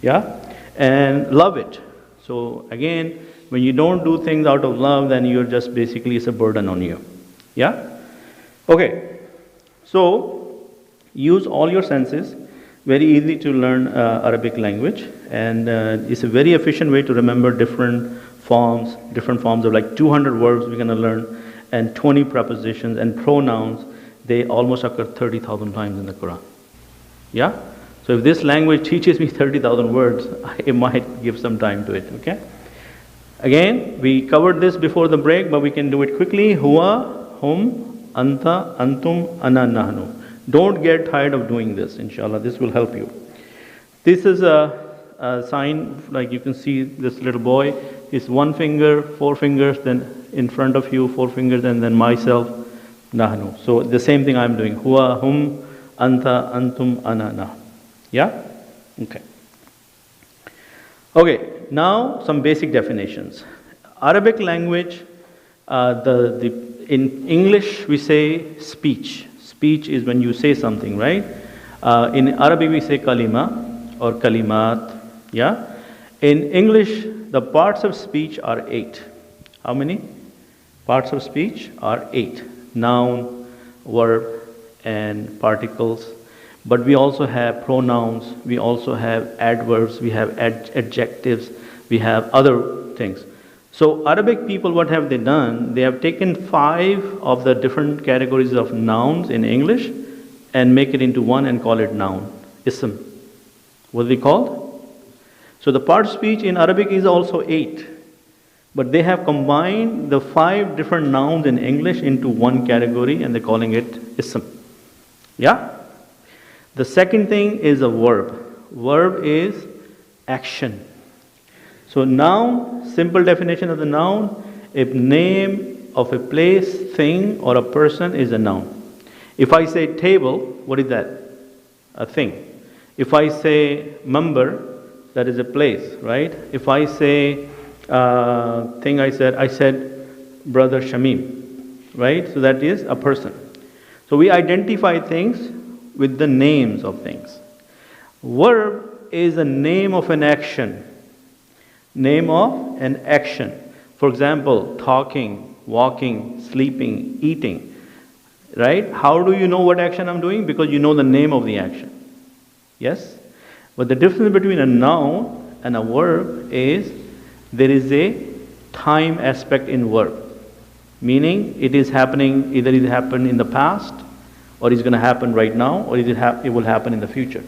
Yeah? And love it. So again, when you don't do things out of love, then you're just basically, it's a burden on you. Yeah? Okay. So, use all your senses. Very easy to learn Arabic language. And it's a very efficient way to remember different forms of like 200 verbs we're going to learn, and 20 prepositions and pronouns. They almost occur 30,000 times in the Quran. Yeah? So if this language teaches me 30,000 words, I might give some time to it, okay? Again, we covered this before the break, but we can do it quickly. Huwa, hum, anta, antum, ana, nahnu. Don't get tired of doing this, inshallah. This will help you. This is a sign, like you can see this little boy is one finger, four fingers, then in front of you, four fingers, and then myself, nahnu. So the same thing I'm doing. Huwa, hum, anta, antum, ana, nah. Yeah? Okay. Okay, now some basic definitions. Arabic language, in English we say speech. Speech is when you say something, right? In Arabic we say kalima or kalimat. Yeah? In English, the parts of speech are 8. How many? Parts of speech are 8. Noun, verb, and particles. But we also have pronouns, we also have adverbs, we have adjectives, we have other things. So Arabic people, what have they done? They have taken 5 of the different categories of nouns in English and make it into one and call it noun, ism. What are they called? So the part of speech in Arabic is also 8. But they have combined the 5 different nouns in English into one category and they're calling it ism. Yeah? The second thing is a verb. Verb is action. So noun, simple definition of the noun, a name of a place, thing, or a person is a noun. If I say table, what is that? A thing. If I say member, that is a place, right? If I say thing, I said brother Shamim, right? So that is a person. So we identify things with the names of things. Verb is a name of an action. Name of an action. For example, talking, walking, sleeping, eating. Right? How do you know what action I'm doing? Because you know the name of the action. Yes? But the difference between a noun and a verb is there is a time aspect in verb. Meaning it is happening, either it happened in the past, or it's going to happen right now, or it will happen in the future.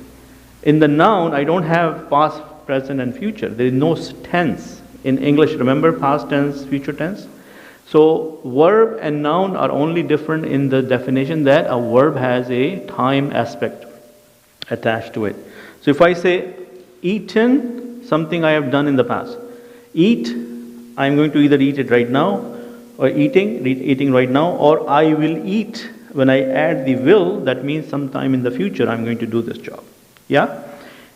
In the noun, I don't have past, present, and future. There is no tense. In English, remember past tense, future tense? So verb and noun are only different in the definition that a verb has a time aspect attached to it. So if I say eaten, something I have done in the past. Eat, I'm going to either eat it right now, or eating right now, or I will eat. When I add the will, that means sometime in the future I'm going to do this job. Yeah?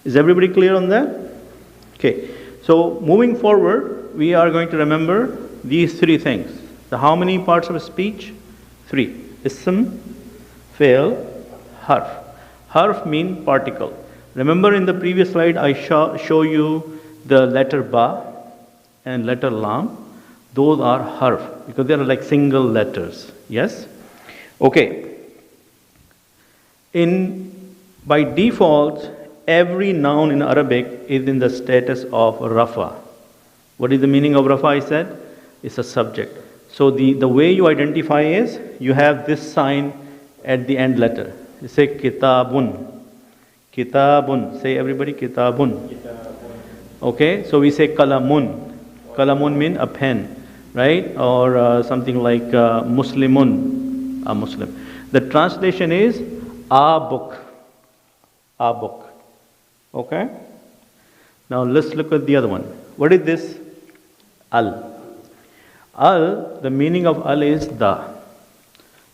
Is everybody clear on that? Okay. So moving forward, we are going to remember these 3 things. The how many parts of speech? 3. Ism, fi'l, harf. Harf mean particle. Remember in the previous slide I show you the letter ba and letter lam. Those are harf because they are like single letters. Yes? Okay. By default, every noun in Arabic is in the status of rafa. What is the meaning of rafa? I said it's a subject. So the way you identify is you have this sign at the end letter. You say kitabun. Kitabun. Say everybody kitabun. Okay. So we say kalamun. Kalamun means a pen, right? Or something like muslimun. A Muslim. The translation is a book. A book. Okay? Now let's look at the other one. What is this? Al. Al, the meaning of al is the.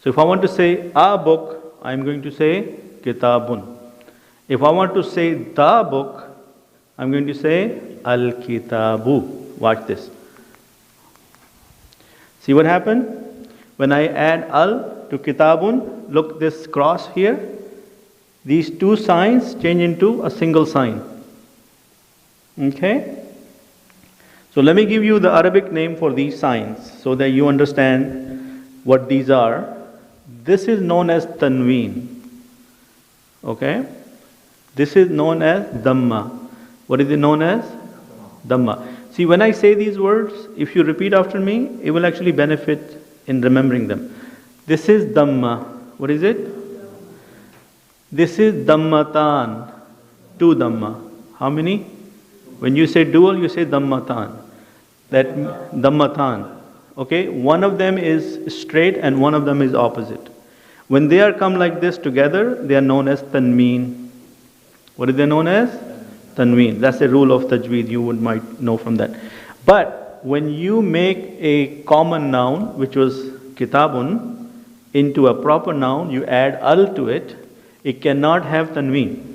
So if I want to say a book, I am going to say kitabun. If I want to say the book, I am going to say al-kitabu. Watch this. See what happened? When I add al to kitabun, look this cross here. These 2 signs change into a single sign. Okay? So let me give you the Arabic name for these signs so that you understand what these are. This is known as tanween. Okay? This is known as dhamma. What is it known as? Dhamma. See, when I say these words, if you repeat after me, it will actually benefit in remembering them. This is dhamma. What is it? This is dhammatan. 2 dhamma. How many? When you say dual, you say dhammatan. That dhammatan. Okay? One of them is straight and one of them is opposite. When they are come like this together, they are known as tanween. What is they known as? Tanween. That's a rule of tajweed, you might know from that. But when you make a common noun, which was kitabun, into a proper noun, you add al to it, it cannot have tanween.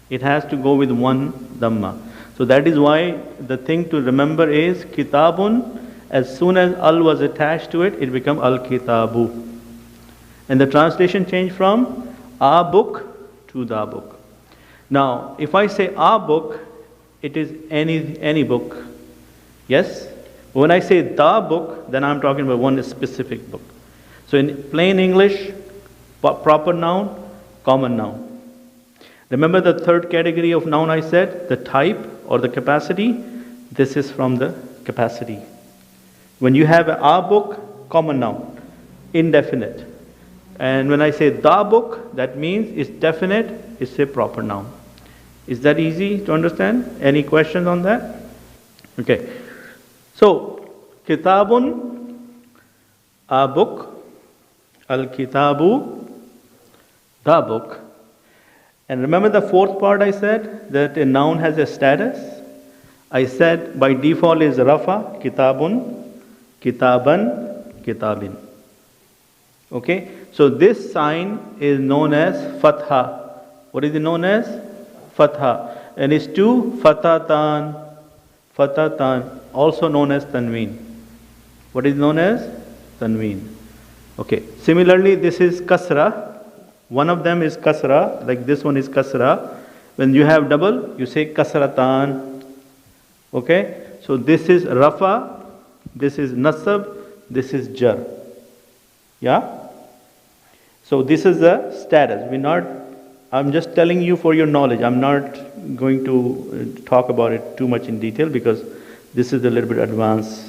It has to go with one dhamma. So that is why the thing to remember is kitabun, as soon as al was attached to it, it became al-kitabu. And the translation changed from a book to the book. Now, if I say a book, it is any book. Yes? When I say the book, then I'm talking about one specific book. So in plain English, proper noun, common noun. Remember the third category of noun I said, the type or the capacity? This is from the capacity. When you have a book, common noun, indefinite. And when I say the book, that means it's definite, it's a proper noun. Is that easy to understand? Any questions on that? Okay. So, kitabun, a book, al-kitabu, the book. And remember the fourth part I said, that a noun has a status? I said by default is rafa, kitabun, kitaban, kitabin. Okay, so this sign is known as fatha. What is it known as? Fatha. And it's to fatatan, fatatan, also known as tanween. What is known as? Tanween. Okay, similarly this is kasra. One of them is kasra, like this one is kasra. When you have double, you say kasratan. Okay, so this is rafa, this is nasab, this is jar. Yeah? So this is the status. I'm just telling you for your knowledge. I'm not going to talk about it too much in detail because this is a little bit advanced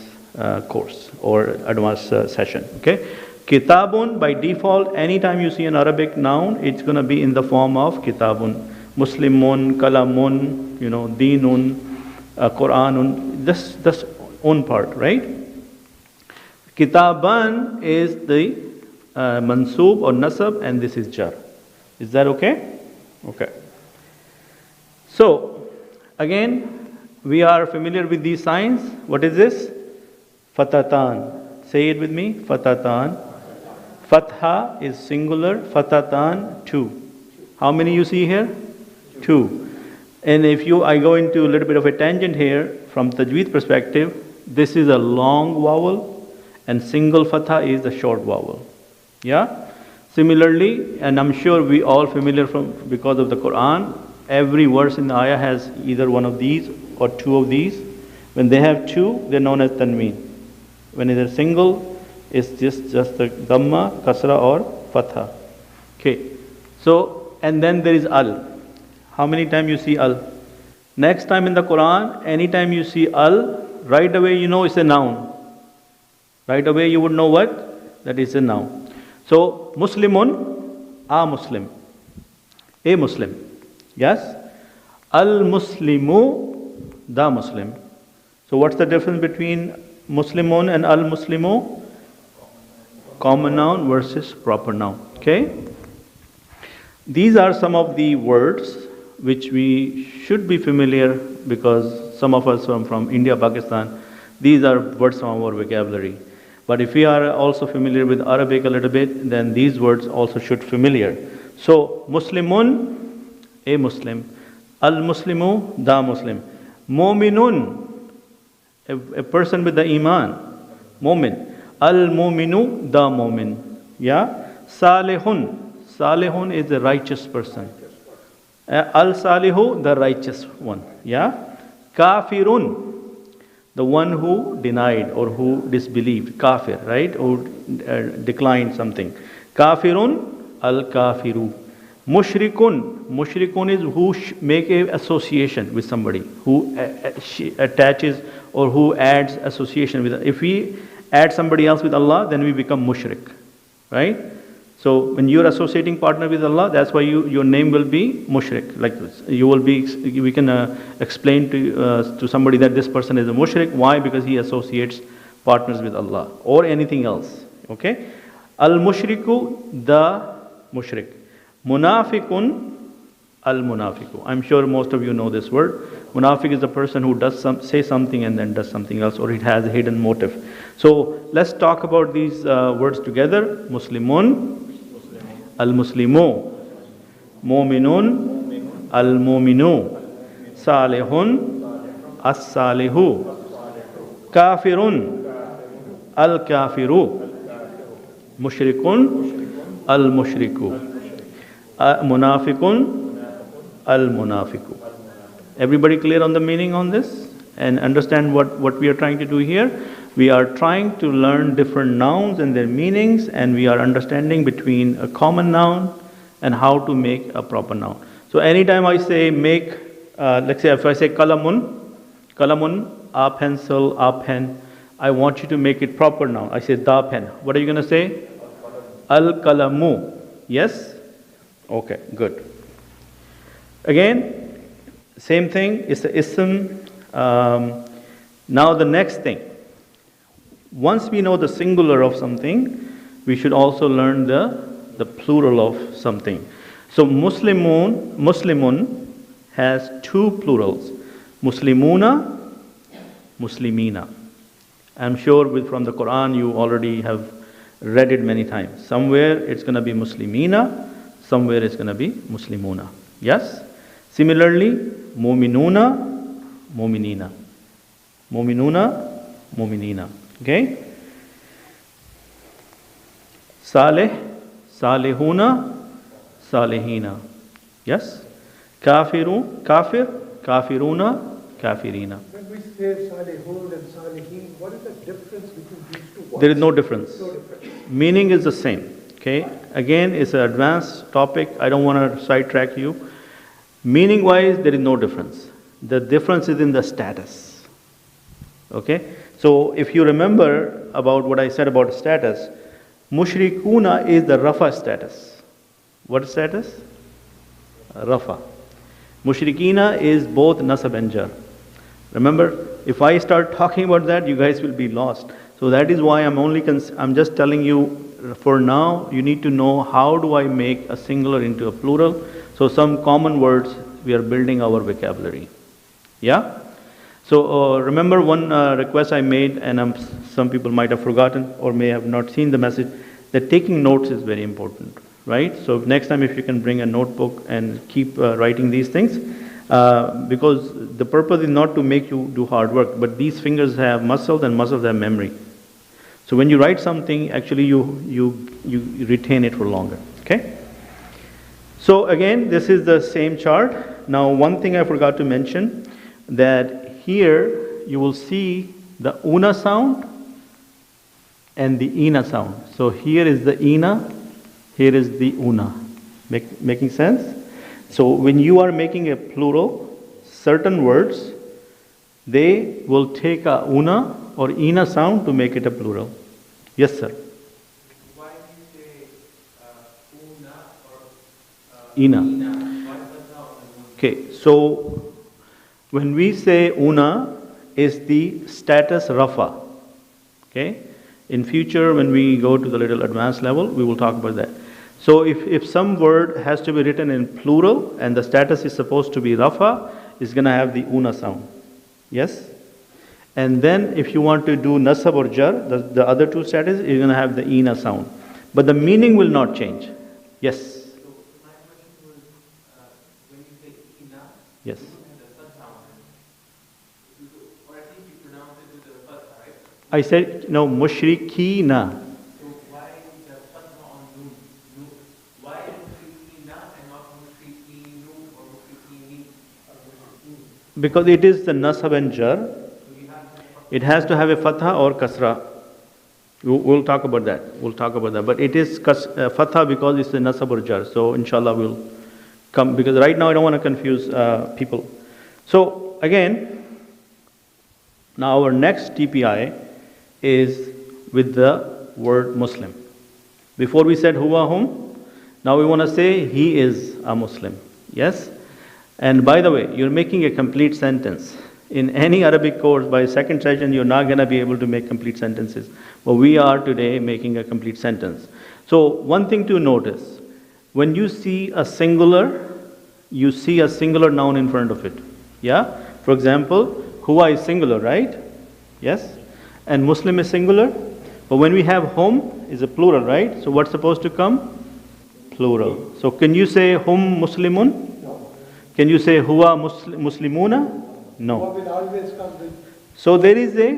course or advanced session. Okay? Kitabun, by default, anytime you see an Arabic noun, it's going to be in the form of kitabun. Muslimun, kalamun, dinun, Qur'anun, this own part, right? Kitaban is the mansub or nasab, and this is jar. Is that okay? Okay. So, again, we are familiar with these signs. What is this? Fatatan. Say it with me. Fatatan. Fatha is singular. Fatatan, two. How many you see here? Two. And if I go into a little bit of a tangent here, from tajweed perspective, this is a long vowel, and single fatha is the short vowel. Yeah? Similarly, and I'm sure we all familiar because of the Qur'an, every verse in the ayah has either one of these or two of these. When they have two, they're known as tanween. When it is single, it's just the dhamma, kasra or fatha. Okay. So, and then there is al. How many times you see al? Next time in the Quran, anytime you see al, right away you know it's a noun. Right away you would know what? That is a noun. So, Muslimun, a Muslim. A Muslim. Yes? Al-Muslimu, the Muslim. So, what's the difference between Muslimun and Al-Muslimu? Common noun versus proper noun. Okay? These are some of the words which we should be familiar because some of us are from India, Pakistan. These are words from our vocabulary. But if we are also familiar with Arabic a little bit, then these words also should familiar. So, Muslimun, a Muslim. Al-Muslimu, the Muslim. Mu'minun, a person with the Iman. Mu'min. Al-Mu'minu, the Mu'min. Yeah? Salihun. Salihun is a righteous person. Al-Salihu, the righteous one. Yeah? Kafirun, the one who denied or who disbelieved. Kafir, right? Or declined something. Kafirun, al-kafiru. Mushrikun. Mushrikun is who make a association with somebody. Who attaches or who adds association with. If we add somebody else with Allah, then we become mushrik. Right? So when you're associating partner with Allah, that's why your name will be mushrik. Like you will be, we can explain to somebody that this person is a mushrik. Why? Because he associates partners with Allah or anything else. Okay. Al-mushriku, the mushrik. Munafiqun, al-munafiqu. I'm sure most of you know this word. Munafiq is the person who say something and then does something else, or it has a hidden motive. So let's talk about these words together. Muslimun, al-muslimu. Mu'minun, al-mu'minu. Salihun, as-salihu. Kafirun, al-kafiru. Mushrikun, al-mushriku. Munafiqun, al-munafiqu. Everybody clear on the meaning on this? And understand what we are trying to do here? We are trying to learn different nouns and their meanings, and we are understanding between a common noun and how to make a proper noun. So anytime I say make, let's say if I say kalamun, a pencil, a pen, I want you to make it proper noun. I say the pen. What are you going to say? Al-kalamu. Yes? Okay, good. Again, same thing, it's the ism. Now the next thing. Once we know the singular of something, we should also learn the plural of something. So Muslimun has two plurals. Muslimuna, Muslimina. I'm sure from the Qur'an you already have read it many times. Somewhere it's going to be Muslimina, somewhere it's going to be Muslimuna. Yes? Similarly, Mu'minuna, Mu'minina. Mu'minuna, Mu'minina. Okay? Salih, Salihuna, Salihina. Yes? Kafiru, Kafir, Kafiruna, Kafirina. When we say Salihun and Salihin, what is the difference between these two words? There is no difference. No difference. Meaning is the same. Okay? Again, it's an advanced topic. I don't want to sidetrack you. Meaning wise, there is no difference. The difference is in the status. Okay? So if you remember about what I said about status, Mushrikuna is the Rafa status. What status? Rafa. Mushrikina is both Nasab and Jar. Remember, if I start talking about that, you guys will be lost. So that is why I'm just telling you, for now, you need to know how do I make a singular into a plural. So some common words, we are building our vocabulary. Yeah? So remember one request I made, and some people might have forgotten or may have not seen the message, that taking notes is very important, right? So next time if you can bring a notebook and keep writing these things, because the purpose is not to make you do hard work, but these fingers have muscles and muscles have memory. So when you write something, actually you retain it for longer, okay? So again, this is the same chart. Now one thing I forgot to mention, that here you will see the una sound and the ina sound. So here is the ina, here is the una. Making sense? So when you are making a plural, certain words, they will take a una or ina sound to make it a plural. Yes, sir. Why do you say una or Ina. Why does that not? Okay, so when we say una is the status rafa. Okay? In future, when we go to the little advanced level, we will talk about that. So if some word has to be written in plural and the status is supposed to be rafa, it's going to have the una sound. Yes? And then if you want to do nasab or jar, the other two statuses, you're going to have the ina sound. But the meaning will not change. Yes? So my question was, when you say ina, Yes. you have the third sound. Or I think you pronounce it with the first, right? I said, no, mushrikina. So why the first on nun? Why mushrikina and not mushrikinu or mushrikini? Because it is the nasab and jar. It has to have a fatha or kasra. We'll talk about that. But it is fatha because it's the nasab or jar. So inshallah we'll come, because right now I don't want to confuse people. So again, now our next TPI is with the word Muslim. Before we said huwa hum, now we want to say he is a Muslim. Yes? And by the way, you're making a complete sentence. in any Arabic course, by second session, you're not going to be able to make complete sentences. But we are today making a complete sentence. So one thing to notice, when you see a singular, you see a singular noun in front of it. Yeah? For example, huwa is singular, right? Yes? And Muslim is singular. But when we have hum, is a plural, right? So what's supposed to come? Plural. So can you say hum muslimun? No. Can you say huwa muslimuna? No. What will always come with So there is a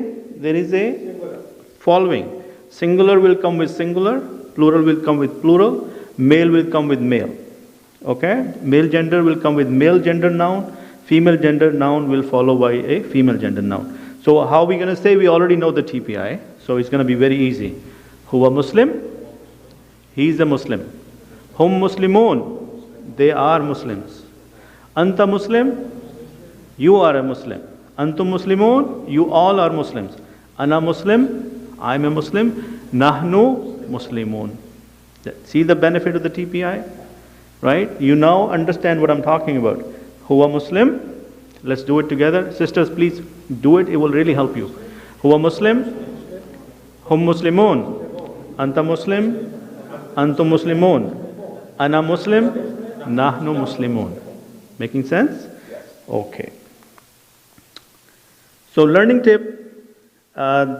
singular. following. Singular will come with singular, plural will come with plural, male will come with male. Okay? Male gender will come with male gender noun, female gender noun will follow by a female gender noun. So how are we going to say? We already know the TPI, so it's going to be very easy. Huwa Muslim? He is a Muslim. Hum Muslimun? They are Muslims. Anta Muslim? You are a Muslim. Antum Muslimun? You all are Muslims. Ana Muslim? I am a Muslim. Nahnu Muslimun. See the benefit of the TPI? Right? You now understand what I'm talking about. Huwa Muslim? Let's do it together. Sisters, please do it. It will really help you. Huwa Muslim? Hum Muslimun? Anta Muslim? Antum Muslimun? Ana Muslim? Nahnu Muslimun. Making sense? Okay. So learning tip,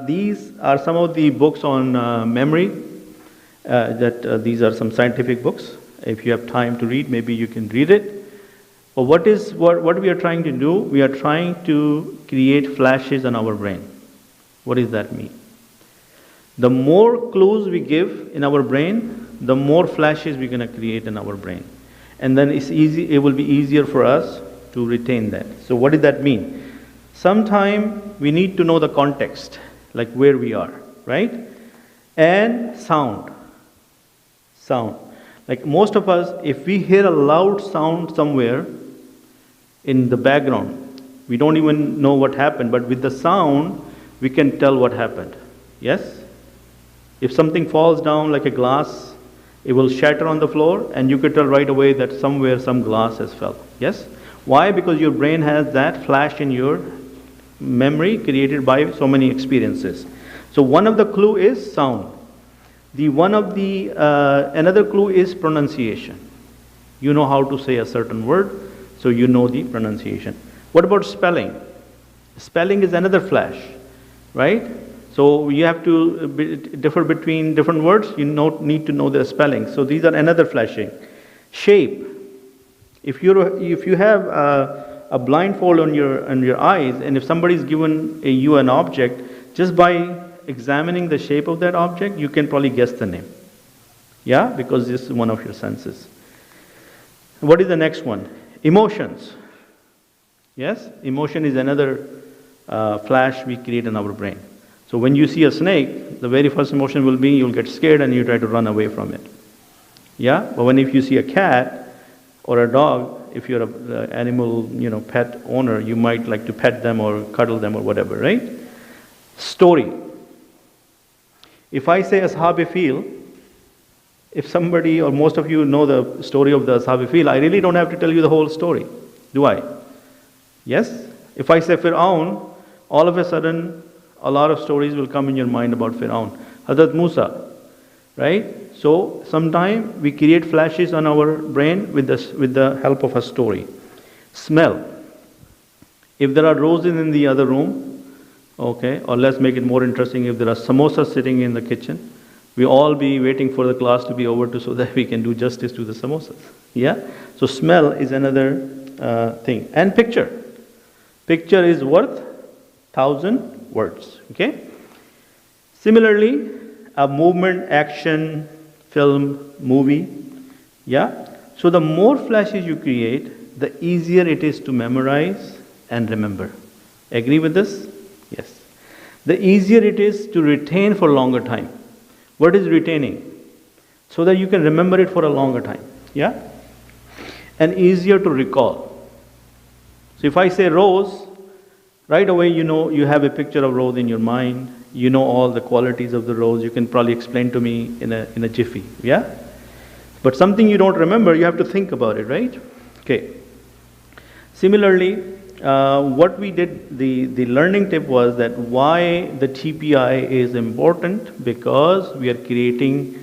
these are some of the books on memory. These are some scientific books. If you have time to read, maybe you can read it. But what we are trying to do? We are trying to create flashes on our brain. What does that mean? The more clues we give in our brain, the more flashes we're going to create in our brain. And then it will be easier for us to retain that. So what does that mean? Sometime we need to know the context, like where we are, right? And sound. Like most of us, if we hear a loud sound somewhere in the background, we don't even know what happened, but with the sound, we can tell what happened. Yes? If something falls down like a glass, it will shatter on the floor, and you could tell right away that somewhere some glass has fell. Yes? Why? Because your brain has that flash in your memory created by so many experiences. So one of the clue is sound. Another clue is pronunciation. You know how to say a certain word, so you know the pronunciation. What about spelling? Spelling is another flash, right? So you have to differ between different words. You need to know their spelling. So these are another flashing. Shape. If you have a blindfold on your eyes, and if somebody's given you an object, just by examining the shape of that object, you can probably guess the name. Yeah, because this is one of your senses. What is the next one? Emotions. Yes, emotion is another flash we create in our brain. So when you see a snake, the very first emotion will be you'll get scared and you try to run away from it. Yeah, but if you see a cat or a dog, if you're an animal, pet owner, you might like to pet them or cuddle them or whatever, right? Story. If I say Ashab Fil, if somebody or most of you know the story of the Ashab Fil, I really don't have to tell you the whole story, do I? Yes? If I say Fir'aun, all of a sudden, a lot of stories will come in your mind about Fir'aun. Hazrat Musa, right? So sometimes we create flashes on our brain with the help of a story. Smell. If there are roses in the other room, okay, or let's make it more interesting, if there are samosas sitting in the kitchen, we all be waiting for the class to be over so that we can do justice to the samosas. Yeah? So smell is another thing. And picture. Picture is worth 1,000 words. Okay? Similarly, a movement, action, film, movie. Yeah? So the more flashes you create, the easier it is to memorize and remember. Agree with this? Yes. The easier it is to retain for a longer time. What is retaining? So that you can remember it for a longer time. Yeah? And easier to recall. So if I say rose, right away you have a picture of rose in your mind. You know all the qualities of the rose. You can probably explain to me in a jiffy. Yeah? But something you don't remember, you have to think about it, right? Okay. Similarly, what we did, the learning tip was that why the TPI is important, because we are creating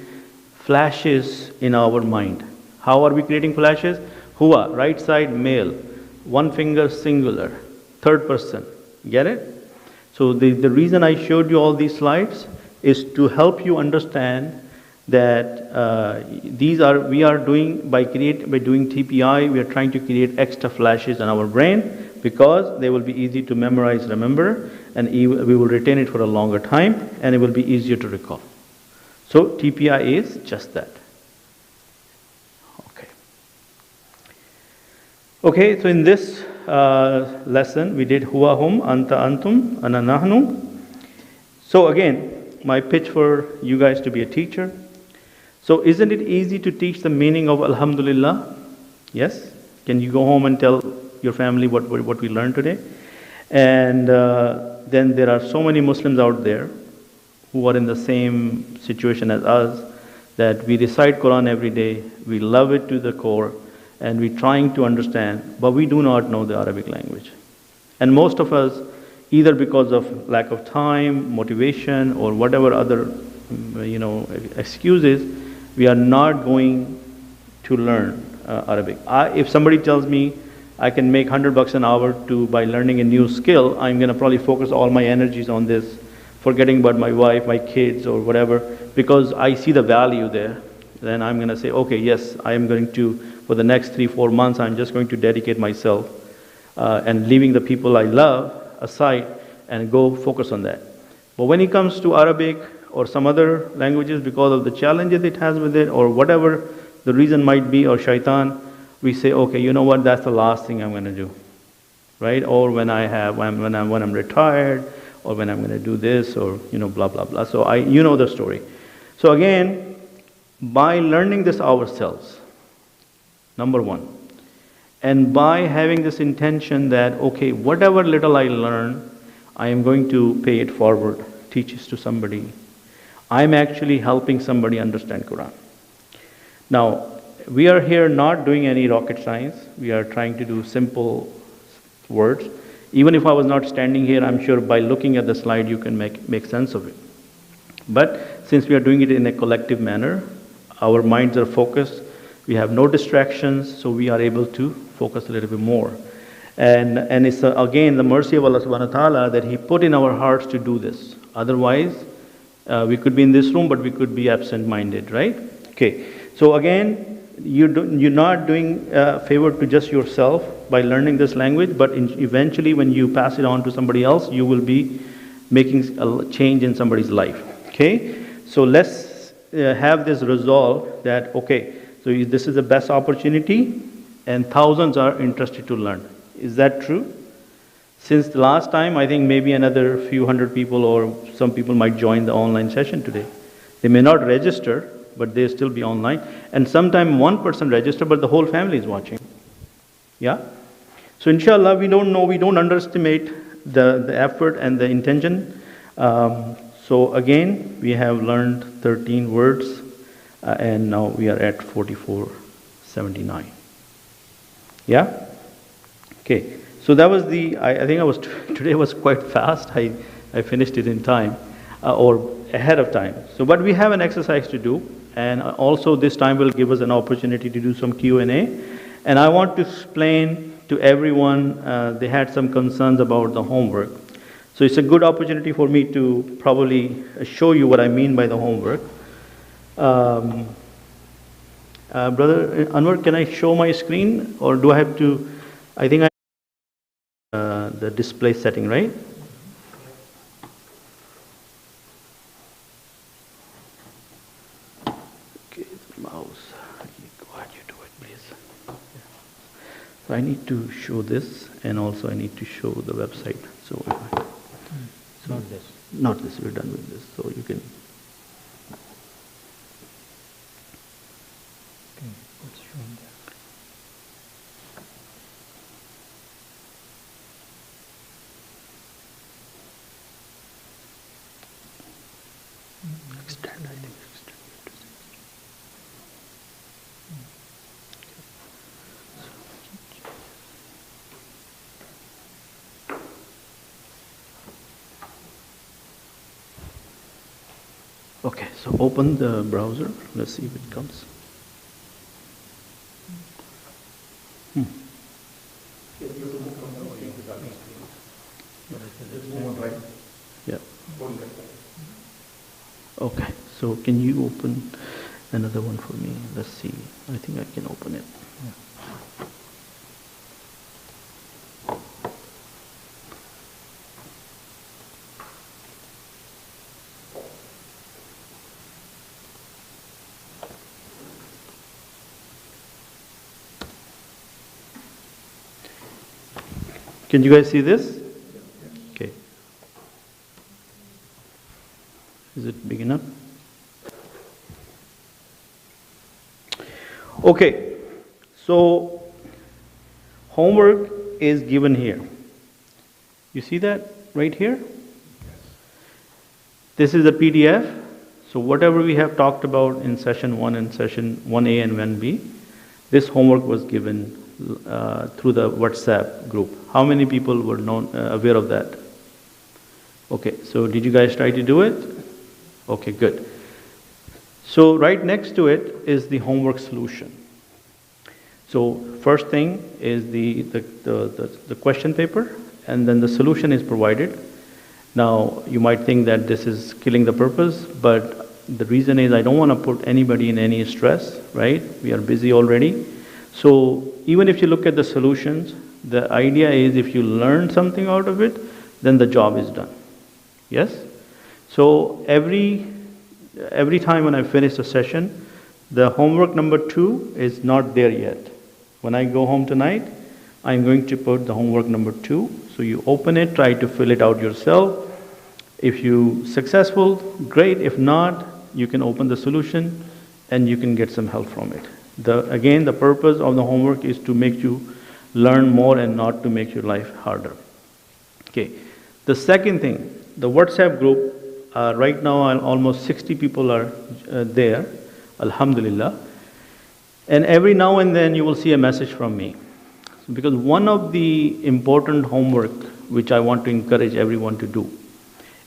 flashes in our mind. How are we creating flashes? Huwa, right side male, one finger singular, third person. Get it? So the reason I showed you all these slides is to help you understand that we are doing by doing TPI, we are trying to create extra flashes in our brain, because they will be easy to memorize, remember, and we will retain it for a longer time, and it will be easier to recall. So TPI is just that. Okay, so in this lesson we did huwa hum, anta antum, ana nahnu. So again, my pitch for you guys to be a teacher. So isn't it easy to teach the meaning of Alhamdulillah? Yes? Can you go home and tell your family what we learned today? And then there are so many Muslims out there who are in the same situation as us, that we recite Quran every day, we love it to the core, and we're trying to understand, but we do not know the Arabic language. And most of us, either because of lack of time, motivation, or whatever other excuses, we are not going to learn Arabic. If somebody tells me I can make $100 an hour by learning a new skill, I'm going to probably focus all my energies on this, forgetting about my wife, my kids, or whatever, because I see the value there. Then I'm going to say, okay, yes, I am going to, for the next 3-4 months, I'm just going to dedicate myself and leaving the people I love aside and go focus on that. But when it comes to Arabic or some other languages, because of the challenges it has with it, or whatever the reason might be, or shaitan, we say, okay, you know what, that's the last thing I'm going to do, right? Or when I'm retired, or when I'm going to do this, or blah blah blah. So the story. So again, by learning this ourselves, number one, and by having this intention that, okay, whatever little I learn, I am going to pay it forward, teach it to somebody. I'm actually helping somebody understand Quran. Now, we are here not doing any rocket science. We are trying to do simple words. Even if I was not standing here, I'm sure by looking at the slide you can make sense of it. But since we are doing it in a collective manner, our minds are focused, we have no distractions, so we are able to focus a little bit more. And it's again the mercy of Allah subhanahu wa ta'ala that He put in our hearts to do this. Otherwise, we could be in this room, but we could be absent-minded, right? Okay, so again, you're not doing a favor to just yourself by learning this language, but eventually when you pass it on to somebody else, you will be making a change in somebody's life. Okay, so let's have this resolve that, okay, so this is the best opportunity and thousands are interested to learn. Is that true? Since the last time, I think maybe another few hundred people or some people might join the online session today. They may not register, but they'll still be online. And sometime one person register, but the whole family is watching. Yeah? So inshallah, we don't underestimate the effort and the intention. So again, we have learned 13 words, and now we are at 4479. Yeah? Okay. So that was I think today was quite fast. I finished it in time, or ahead of time. So, but we have an exercise to do, and also this time will give us an opportunity to do some Q&A. And I want to explain to everyone, they had some concerns about the homework. So it's a good opportunity for me to probably show you what I mean by the homework. Brother Anwar, can I show my screen, or do I have to? I think the display setting, right? Okay, the mouse. Go ahead, you do it, please. So I need to show this, and also I need to show the website. So not this. Not this. We're done with this. So you can. Okay, what's showing there? Extend, I think. Okay, so open the browser. Let's see if it comes. Yeah. Okay, so can you open another one for me? Let's see. I think I can open it. Can you guys see this? Okay. Is it big enough? Okay. So homework is given here. You see that right here? This is a PDF. So whatever we have talked about in session 1 and session 1A and 1B, this homework was given through the WhatsApp group. How many people were aware of that? Okay, so did you guys try to do it? Okay, good. So right next to it is the homework solution. So first thing is the question paper, and then the solution is provided. Now you might think that this is killing the purpose, but the reason is I don't want to put anybody in any stress, right? We are busy already. So even if you look at the solutions, the idea is if you learn something out of it, then the job is done. Yes? So every time when I finish a session, the homework number 2 is not there yet. When I go home tonight, I'm going to put the homework number 2. So you open it, try to fill it out yourself. If you successful, great. If not, you can open the solution and you can get some help from it. Again, the purpose of the homework is to make you learn more and not to make your life harder. Okay. The second thing, the WhatsApp group, right now almost 60 people are there, Alhamdulillah. And every now and then you will see a message from me. Because one of the important homework which I want to encourage everyone to do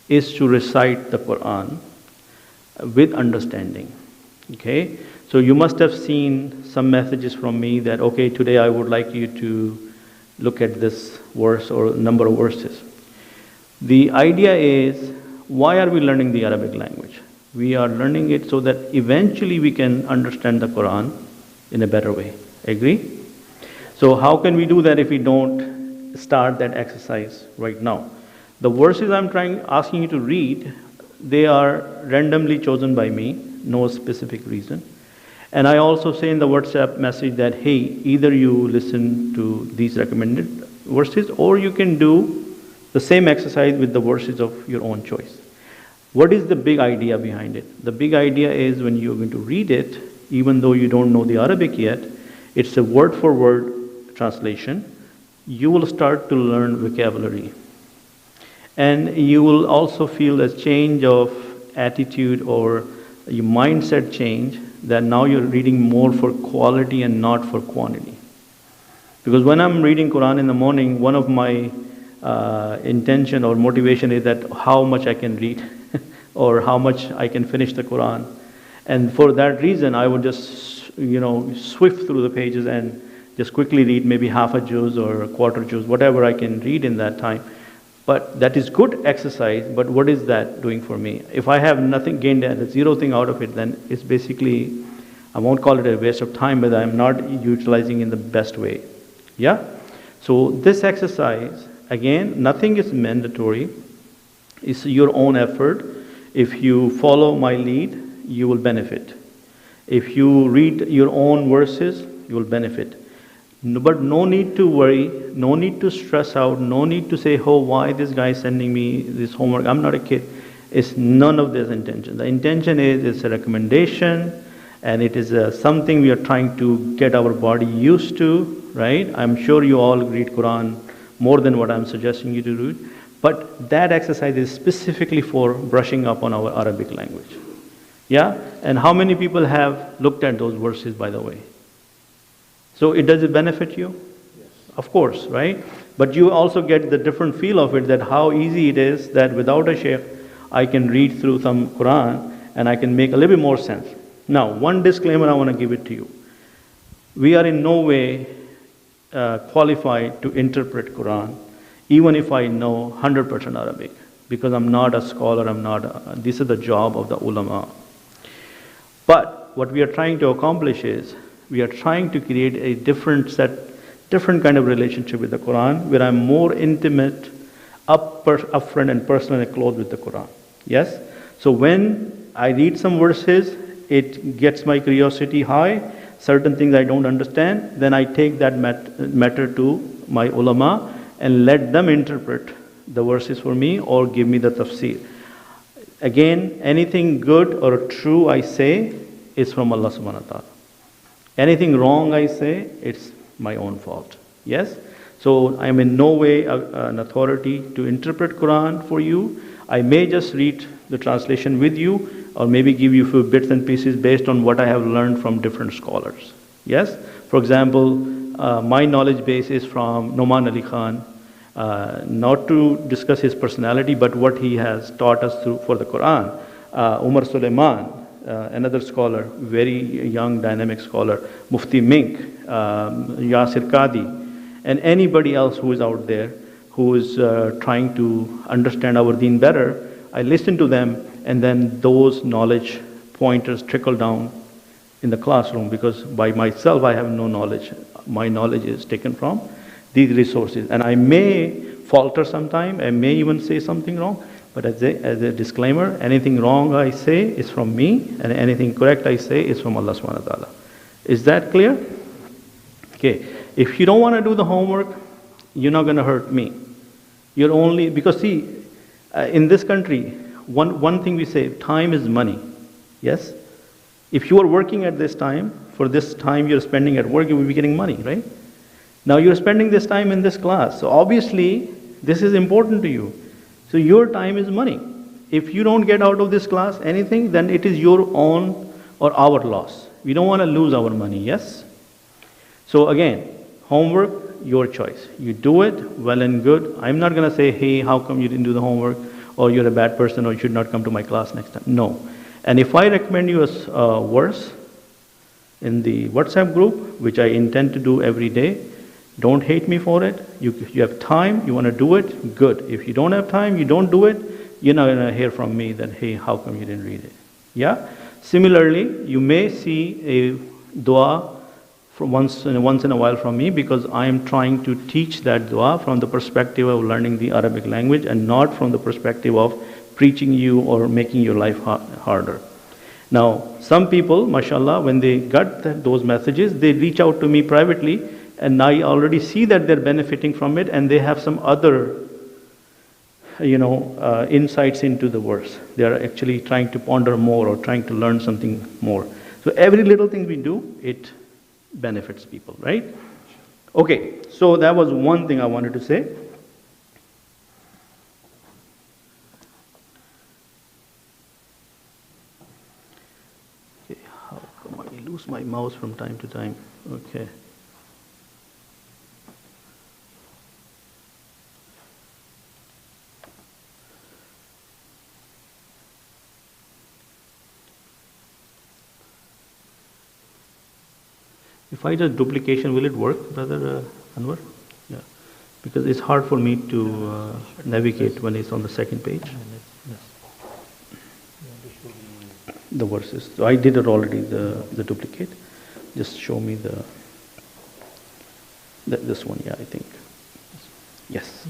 is to recite the Qur'an with understanding. Okay? So you must have seen some messages from me that, okay, today I would like you to look at this verse or number of verses. The idea is, why are we learning the Arabic language? We are learning it so that eventually we can understand the Quran in a better way. Agree? So how can we do that if we don't start that exercise right now? The verses I'm asking you to read, they are randomly chosen by me, no specific reason. And I also say in the WhatsApp message that, hey, either you listen to these recommended verses or you can do the same exercise with the verses of your own choice. What is the big idea behind it? The big idea is when you're going to read it, even though you don't know the Arabic yet, it's a word for word translation. You will start to learn vocabulary. And you will also feel a change of attitude or your mindset change, that now you're reading more for quality and not for quantity. Because when I'm reading Quran in the morning, one of my intention or motivation is that how much I can read or how much I can finish the Quran. And for that reason, I would just, swift through the pages and just quickly read maybe half a juz or a quarter juz, whatever I can read in that time. But that is good exercise, but what is that doing for me? If I have nothing gained and zero thing out of it, then it's basically, I won't call it a waste of time, but I'm not utilizing in the best way. Yeah? So this exercise, again, nothing is mandatory. It's your own effort. If you follow my lead, you will benefit. If you read your own verses, you will benefit. But no need to worry, no need to stress out, no need to say, oh, why this guy is sending me this homework? I'm not a kid. It's none of this intention. The intention is it's a recommendation, and it is something we are trying to get our body used to, right? I'm sure you all read Quran more than what I'm suggesting you to read. But that exercise is specifically for brushing up on our Arabic language. Yeah? And how many people have looked at those verses, by the way? So does it benefit you? Yes. Of course, right? But you also get the different feel of it, that how easy it is that without a shaykh, I can read through some Quran and I can make a little bit more sense. Now, one disclaimer I want to give it to you. We are in no way qualified to interpret Quran, even if I know 100% Arabic, because I'm not a scholar, this is the job of the ulama. But what we are trying to accomplish is, we are trying to create a different kind of relationship with the Quran, where I'm more intimate, upfront and personal and close with the Quran. Yes? So when I read some verses, it gets my curiosity high, certain things I don't understand, then I take that matter to my ulama and let them interpret the verses for me or give me the tafsir. Again, anything good or true I say is from Allah subhanahu wa ta'ala. Anything wrong I say, it's my own fault. Yes? So I am in no way an authority to interpret Quran for you. I may just read the translation with you, or maybe give you a few bits and pieces based on what I have learned from different scholars. Yes? For example, my knowledge base is from Nouman Ali Khan, not to discuss his personality, but what he has taught us for the Quran. Umar Suleiman, another scholar, very young, dynamic scholar, Mufti Mink, Yasir Qadi, and anybody else who is out there who is trying to understand our deen better. I listen to them, and then those knowledge pointers trickle down in the classroom, because by myself I have no knowledge. My knowledge is taken from these resources. And I may falter sometime, I may even say something wrong, but as a disclaimer, anything wrong I say is from me, and anything correct I say is from Allah subhanahu wa ta'ala. Is that clear? Okay. If you don't want to do the homework, you're not going to hurt me. You're only, because see, in this country, one thing we say, time is money. Yes? If you are working at this time, for this time you're spending at work, you will be getting money, right? Now you're spending this time in this class. So obviously, this is important to you. So your time is money. If you don't get out of this class anything, then it is your own or our loss. We don't want to lose our money, yes? So again, homework, your choice. You do it, well and good. I'm not going to say, hey, how come you didn't do the homework? Or you're a bad person, or you should not come to my class next time. No. And if I recommend you a verse in the WhatsApp group, which I intend to do every day, don't hate me for it. You have time, you want to do it, good. If you don't have time, you don't do it, you're not going to hear from me that, hey, how come you didn't read it? Yeah? Similarly, you may see a dua from once in a while from me, because I am trying to teach that dua from the perspective of learning the Arabic language, and not from the perspective of preaching you or making your life harder. Now, some people, mashallah, when they got those messages, they reach out to me privately, and I already see that they're benefiting from it, and they have some other, insights into the verse. They are actually trying to ponder more or trying to learn something more. So every little thing we do, it benefits people, right? Okay, so that was one thing I wanted to say. Okay, how come I lose my mouse from time to time? Okay. If I just duplication, will it work, Brother Anwar? Yeah, because it's hard for me to navigate when it's on the second page. The verses. So I did it already, the duplicate. Just show me this one, yeah, I think. Yes.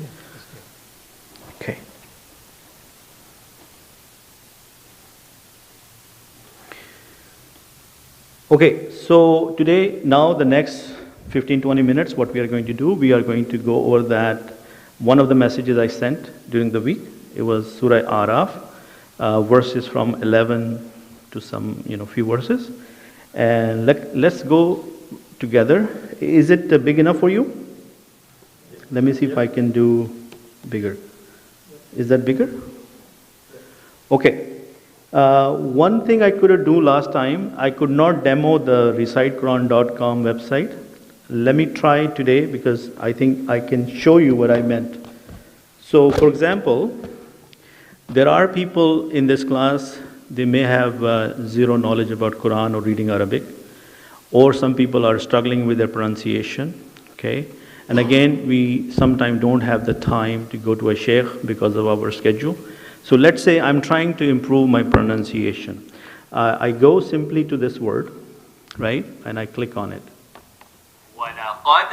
Okay. Okay, so today, now the next 15-20 minutes, what we are going to do, we are going to go over that, one of the messages I sent during the week. It was Surah Araf, verses from 11 to some, few verses. And let's go together. Is it big enough for you? Let me see if I can do bigger. Is that bigger? Okay. One thing I couldn't do last time, I could not demo the recitequran.com website. Let me try today, because I think I can show you what I meant. So, for example, there are people in this class they may have zero knowledge about Quran or reading Arabic, or some people are struggling with their pronunciation, okay? And again, we sometimes don't have the time to go to a sheikh because of our schedule. So let's say I'm trying to improve my pronunciation. I go simply to this word, right? And I click on it. وَلَقَدْ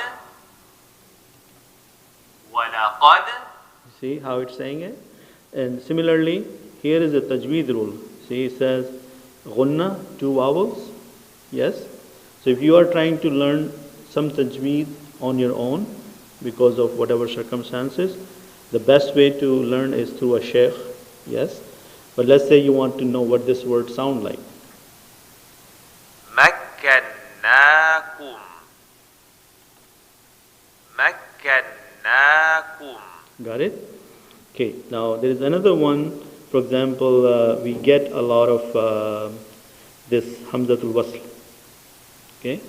وَلَقَدْ. See how it's saying it? And similarly, here is a tajweed rule. See, it says gunna, 2 vowels. Yes? So if you are trying to learn some tajweed on your own because of whatever circumstances, the best way to learn is through a sheikh. Yes? But let's say you want to know what this word sound like. مكناكم مكناكم. Got it? Okay, now there is another one. For example, we get a lot of this Hamzatul Wasl. Okay?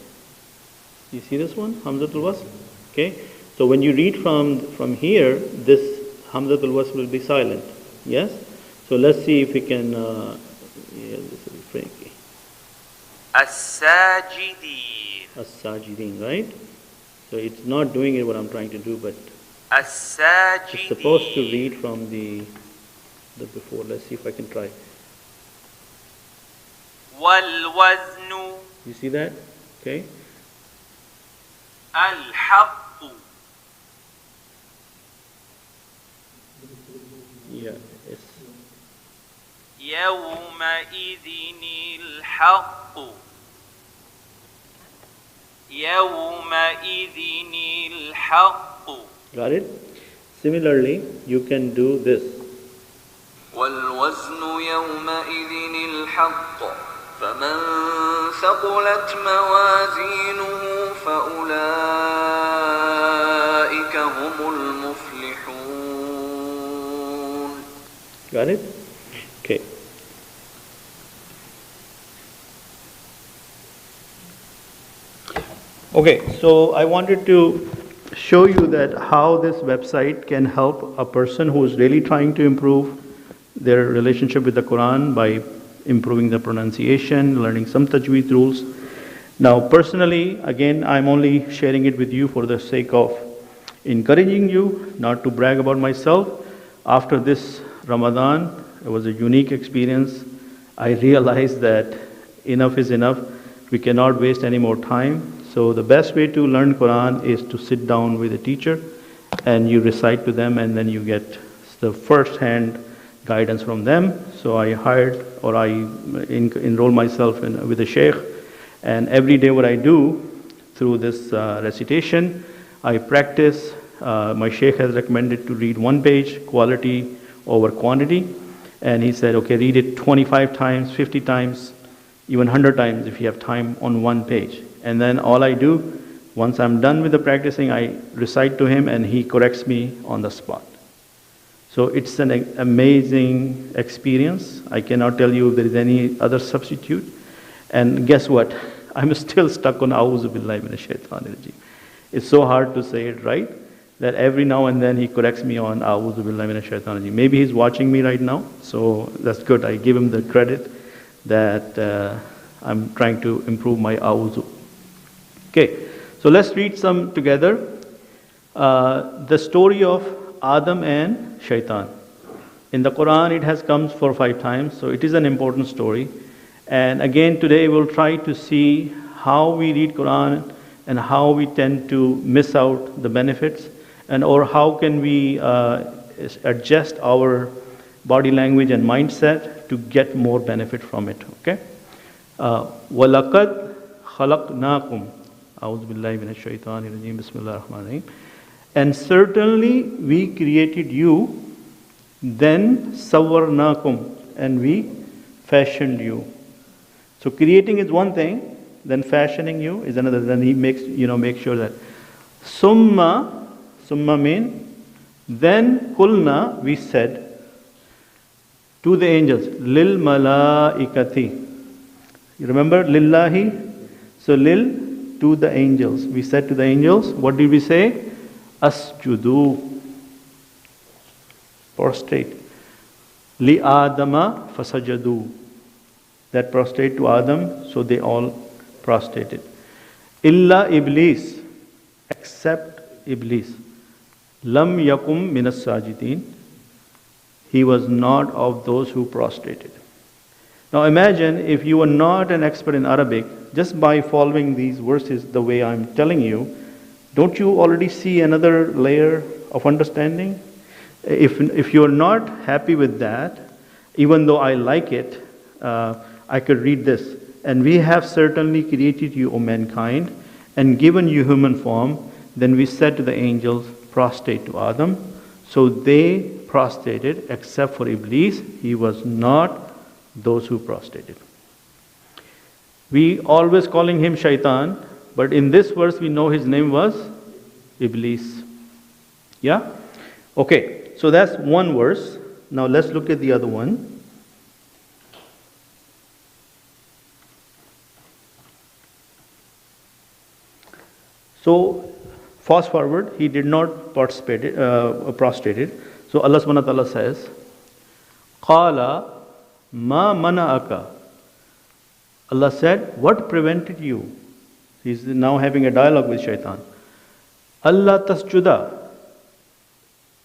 You see this one? Hamzatul Wasl? Okay? So when you read from here, this Hamzatul Wasl will be silent. Yes? So let's see if we can. Yeah, this is Frankie. الساجدين As-Sajideen, right? So it's not doing it what I'm trying to do, but الساجدين. it's supposed to read from the before. Let's see if I can try. والوزن You see that? Okay? الحق. Yeah, it's يومئذ الحق يومئذ الحق. got it? Similarly, you can do this. والوزن يومئذ الحق فمن ثقلت موازينه فأولئك هم المفلحون. Got it? Okay. Okay, so I wanted to show you that how this website can help a person who is really trying to improve their relationship with the Quran by improving the pronunciation, learning some tajweed rules. Now, personally, again, I'm only sharing it with you for the sake of encouraging you, not to brag about myself. After this Ramadan, it was a unique experience. I realized that enough is enough. We cannot waste any more time. So the best way to learn Quran is to sit down with a teacher and you recite to them, and then you get the first-hand guidance from them. So I hired, or I enrolled myself with a sheikh, and every day what I do through this recitation, I practice. My sheikh has recommended to read 1 page, quality over quantity, and he said, okay, read it 25 times, 50 times, even 100 times if you have time on 1 page. And then all I do, once I'm done with the practicing, I recite to him and he corrects me on the spot. So it's an amazing experience. I cannot tell you if there is any other substitute. And guess what? I'm still stuck on A'udhu Billahi Minash Shaitanir Rajeem. It's so hard to say it right that every now and then he corrects me on A'udhu Billahi Minash Shaitanir Rajeem. Maybe he's watching me right now, so that's good. I give him the credit that I'm trying to improve my A'udhu. Okay, so let's read some together. The story of Adam and Shaitan. In the Quran, it has come for 5 times, so it is an important story. And again, today we'll try to see how we read Quran and how we tend to miss out the benefits, and or how can we adjust our body language and mindset to get more benefit from it. Okay? وَلَقَدْ خَلَقْنَاكُمْ أعوذ بالله من الشيطان الرجيم بسم الله الرحمن الرحيم. And certainly we created you, then sawarnakum, and we fashioned you. So creating is one thing, then fashioning you is another. Then he makes sure that summa mean then kulna, we said to the angels, lil malaikati. You remember lillahi? So lil, to the angels. We said to the angels, what did we say? Asjudu, prostrate. Li adama fasajadu. that prostrate to Adam, so they all prostrated. Illa Iblis, except Iblis. Lam yakum minas sajidin. He was not of those who prostrated. Now imagine if you are not an expert in Arabic, just by following these verses the way I'm telling you, don't you already see another layer of understanding? If you're not happy with that, even though I like it, I could read this. And we have certainly created you, O mankind, and given you human form. Then we said to the angels, prostrate to Adam. So they prostrated, except for Iblis. He was not those who prostrated. We always calling him Shaitan, but in this verse we know his name was Iblis. Yeah? Okay, so that's one verse. Now let's look at the other one. So, fast forward, he did not prostrated. So Allah subhanahu wa ta'ala says, Qala ma mana'aka. Allah said, what prevented you? He's now having a dialogue with Shaitan. Allah tasjuda.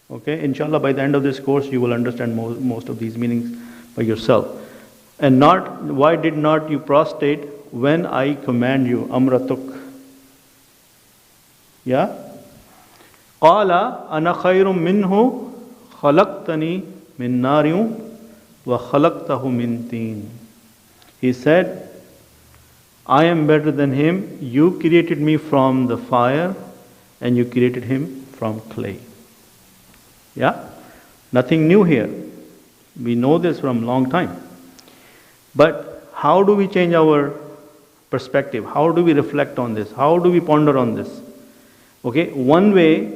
Okay, inshallah by the end of this course you will understand most of these meanings by yourself. And not, why did not you prostrate when I command you, amratuk? Yeah? Qala ana khayrum minhu khalaqtani min nariyum wa khalaqtahu min teen. He said, I am better than him. You created me from the fire and you created him from clay. Yeah? Nothing new here. We know this from a long time. But how do we change our perspective? How do we reflect on this? How do we ponder on this? Okay, one way,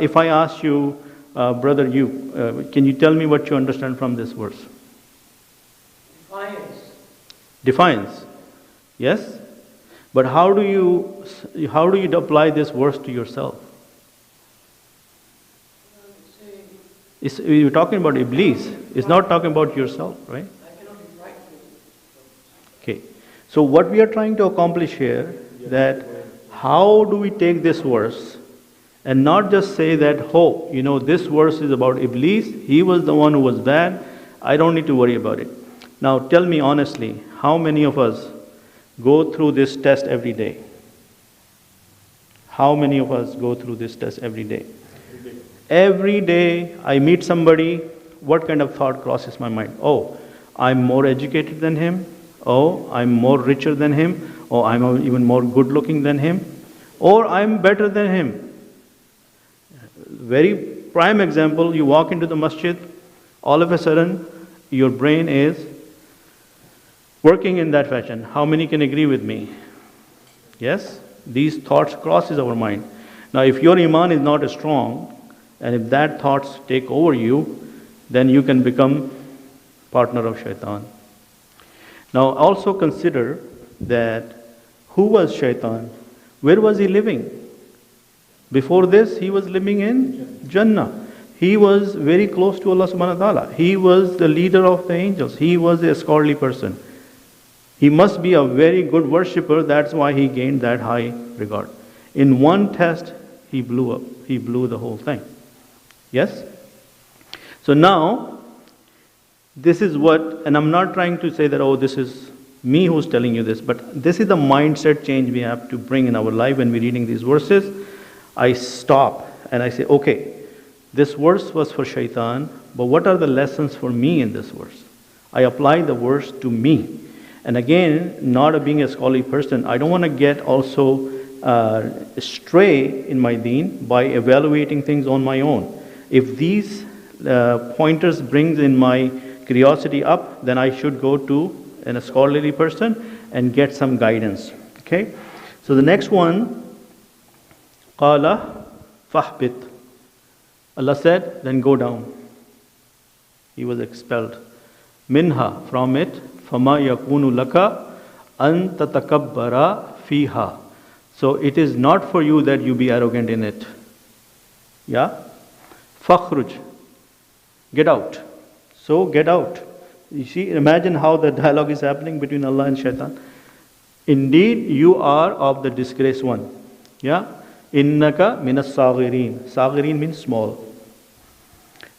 if I ask you, brother, can you tell me what you understand from this verse? Defiance. Defiance. Yes? But how do you apply this verse to yourself? You're talking about Iblis. It's not talking about yourself, right? I cannot be frightened. Okay. So what we are trying to accomplish here, that how do we take this verse and not just say that, oh, this verse is about Iblis, he was the one who was bad, I don't need to worry about it. Now tell me honestly, how many of us go through this test every day? How many of us go through this test every day? Every day I meet somebody, what kind of thought crosses my mind? Oh, I'm more educated than him. Oh, I'm more richer than him. Oh, I'm even more good looking than him. Or I'm better than him. Very prime example, you walk into the masjid, all of a sudden your brain is working in that fashion. How many can agree with me? Yes? These thoughts crosses our mind. Now if your iman is not strong, and if that thoughts take over you, then you can become partner of shaitan. Now also consider that who was shaitan? Where was he living? Before this, he was living in Jannah. He was very close to Allah subhanahu wa ta'ala. He was the leader of the angels. He was a scholarly person. He must be a very good worshipper. That's why he gained that high regard. In one test, he blew up. He blew the whole thing. Yes? So now, this is what, and I'm not trying to say that, oh, this is me who's telling you this, but this is the mindset change we have to bring in our life when we're reading these verses. I stop and I say, okay, this verse was for shaitan, but what are the lessons for me in this verse? I apply the verse to me. And again, not being a scholarly person, I don't want to get also stray in my deen by evaluating things on my own. If these pointers brings in my curiosity up, then I should go to a scholarly person and get some guidance. Okay? So the next one, Qala fahbit. Allah said, then go down. He was expelled. Minha, from it, fama yakunu laka an tatakabbara fiha. So it is not for you that you be arrogant in it. Yeah? Fakhruj. Get out. So get out. You see, imagine how the dialogue is happening between Allah and Shaitan. Indeed, you are of the disgraced one. Yeah? Innaka minas saghirin. Saghirin means small.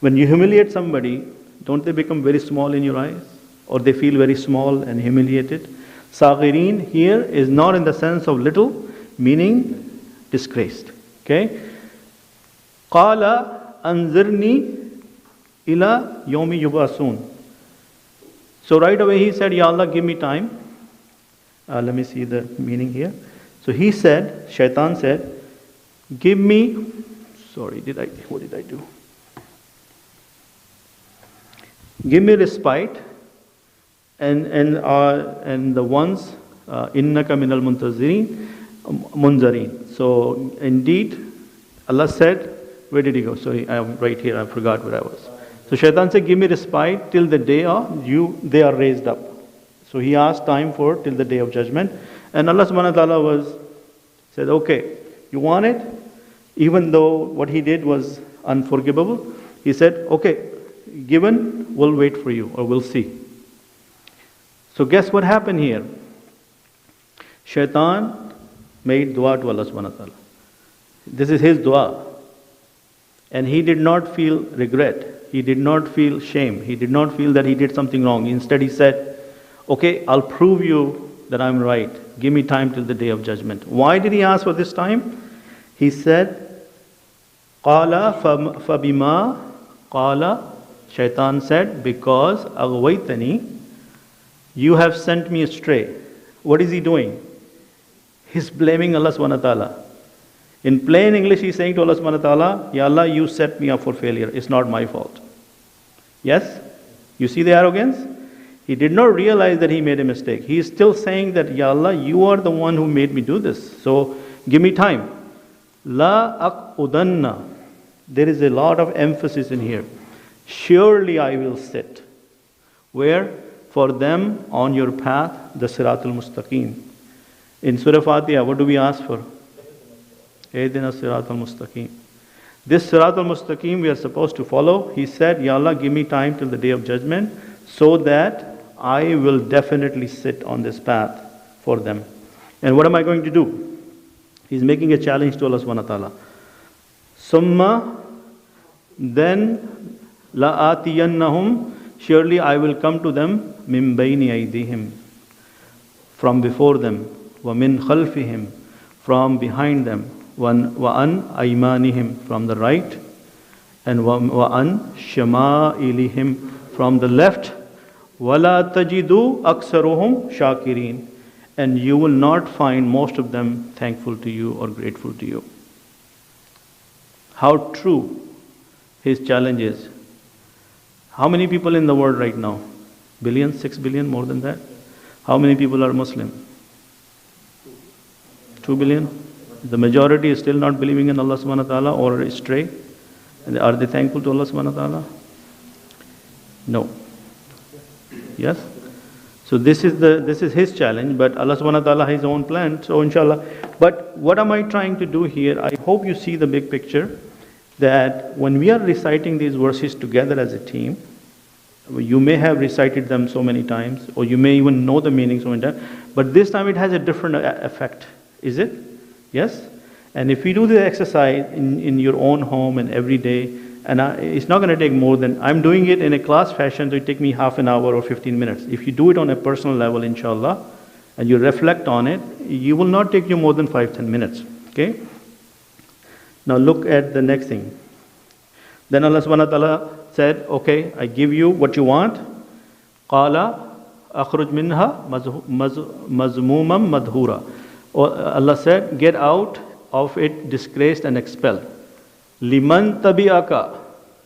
When you humiliate somebody, don't they become very small in your eyes? Or they feel very small and humiliated? Saghirin here is not in the sense of little, meaning disgraced. Okay? Qala anzirni ila yomi yubasun. So right away he said, Ya Allah, give me time. Let me see the meaning here. So he said, Shaitan said, give me, what did I do? Give me respite and the ones, innaka minal munzarin. So indeed, Allah said, where did he go? Sorry, I am right here, I forgot where I was. So Shaitan said, give me respite till the day they are raised up. So he asked time for till the day of judgment. And Allah subhanahu wa ta'ala said, okay, you want it? Even though what he did was unforgivable, he said, okay, given, we'll wait for you or we'll see. So guess what happened here? Shaitan made dua to Allah subhanahu wa ta'ala. This is his dua. And he did not feel regret. He did not feel shame. He did not feel that he did something wrong. Instead he said, okay, I'll prove you that I'm right. Give me time till the day of judgment. Why did he ask for this time? He said, Qala fabima qala. Shaitan said, because aghwaytani, you have sent me astray. What is he doing? He's blaming Allah subhanahu wa ta'ala. In plain English, he's saying to Allah subhanahu wa ta'ala, Ya Allah, you set me up for failure. It's not my fault. Yes? You see the arrogance? He did not realize that he made a mistake. He is still saying that, Ya Allah, you are the one who made me do this. So, give me time. La aqudanna. There is a lot of emphasis in here. Surely I will sit. Where? For them on your path, the Siratul Mustaqim. In Surah Fatihah, what do we ask for? Ehdina Siratul Mustaqim. This Siratul Mustaqim we are supposed to follow. He said, Ya Allah, give me time till the day of judgment so that I will definitely sit on this path for them. And what am I going to do? He's making a challenge to Allah subhanahu wa ta'ala. Summa, then, la'atiyannahum, surely I will come to them, min bayni aydihim, from before them, wa min khalfihim, from behind them, wa an aymanihim, from the right, and wa an shama'ilihim, from the left, wala tajidu aksaruhum shakirin, and you will not find most of them thankful to you or grateful to you. How true his challenge is. How many people in the world right now? Billion, 6 billion, more than that? How many people are Muslim? 2 billion? The majority is still not believing in Allah subhanahu wa ta'ala or astray. And are they thankful to Allah subhanahu wa ta'ala? No. Yes? So this is his challenge, but Allah subhanahu wa ta'ala has his own plan, so inshallah. But what am I trying to do here? I hope you see the big picture, that when we are reciting these verses together as a team, you may have recited them so many times, or you may even know the meaning so many times, but this time it has a different effect. Is it? Yes? And if we do the exercise in your own home and every day, and it's not going to take more than, I'm doing it in a class fashion, so it take me half an hour or 15 minutes. If you do it on a personal level, inshallah, and you reflect on it, you will not take you more than 5-10 minutes. Okay? Now look at the next thing. Then Allah subhanahu wa ta'ala said, okay, I give you what you want. Qala akhruj minha mazmumam madhura. Allah said, get out of it disgraced and expelled. Liman tabi'aka,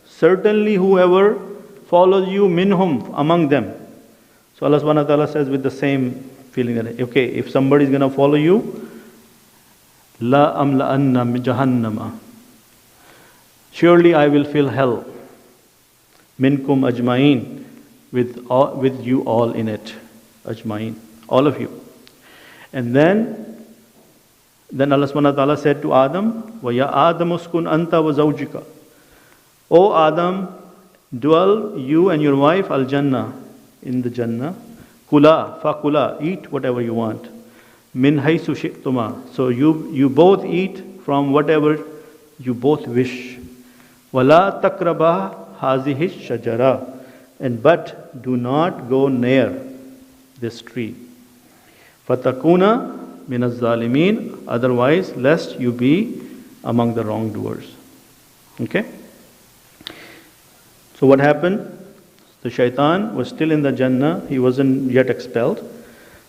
certainly whoever follows you minhum, among them. So Allah subhanahu wa ta'ala says with the same feeling that, okay, if somebody is going to follow you, la amla'anna jahannama, surely I will fill hell, minkum ajma'in, with you all in it, ajma'in, all of you. And then Allah subhanahu wa ta'ala said to Adam, wa ya Adam uskun anta wa zawjika. O Adam, dwell you and your wife al-Jannah in the Jannah. Kula, fakula, eat whatever you want. Min haysu shi'tuma. So you both eat from whatever you both wish. Wala takraba hazihi shajara. And but do not go near this tree. Fatakuna min az-zalimin. Otherwise, lest you be among the wrongdoers. Okay? So what happened? The shaitan was still in the Jannah. He wasn't yet expelled.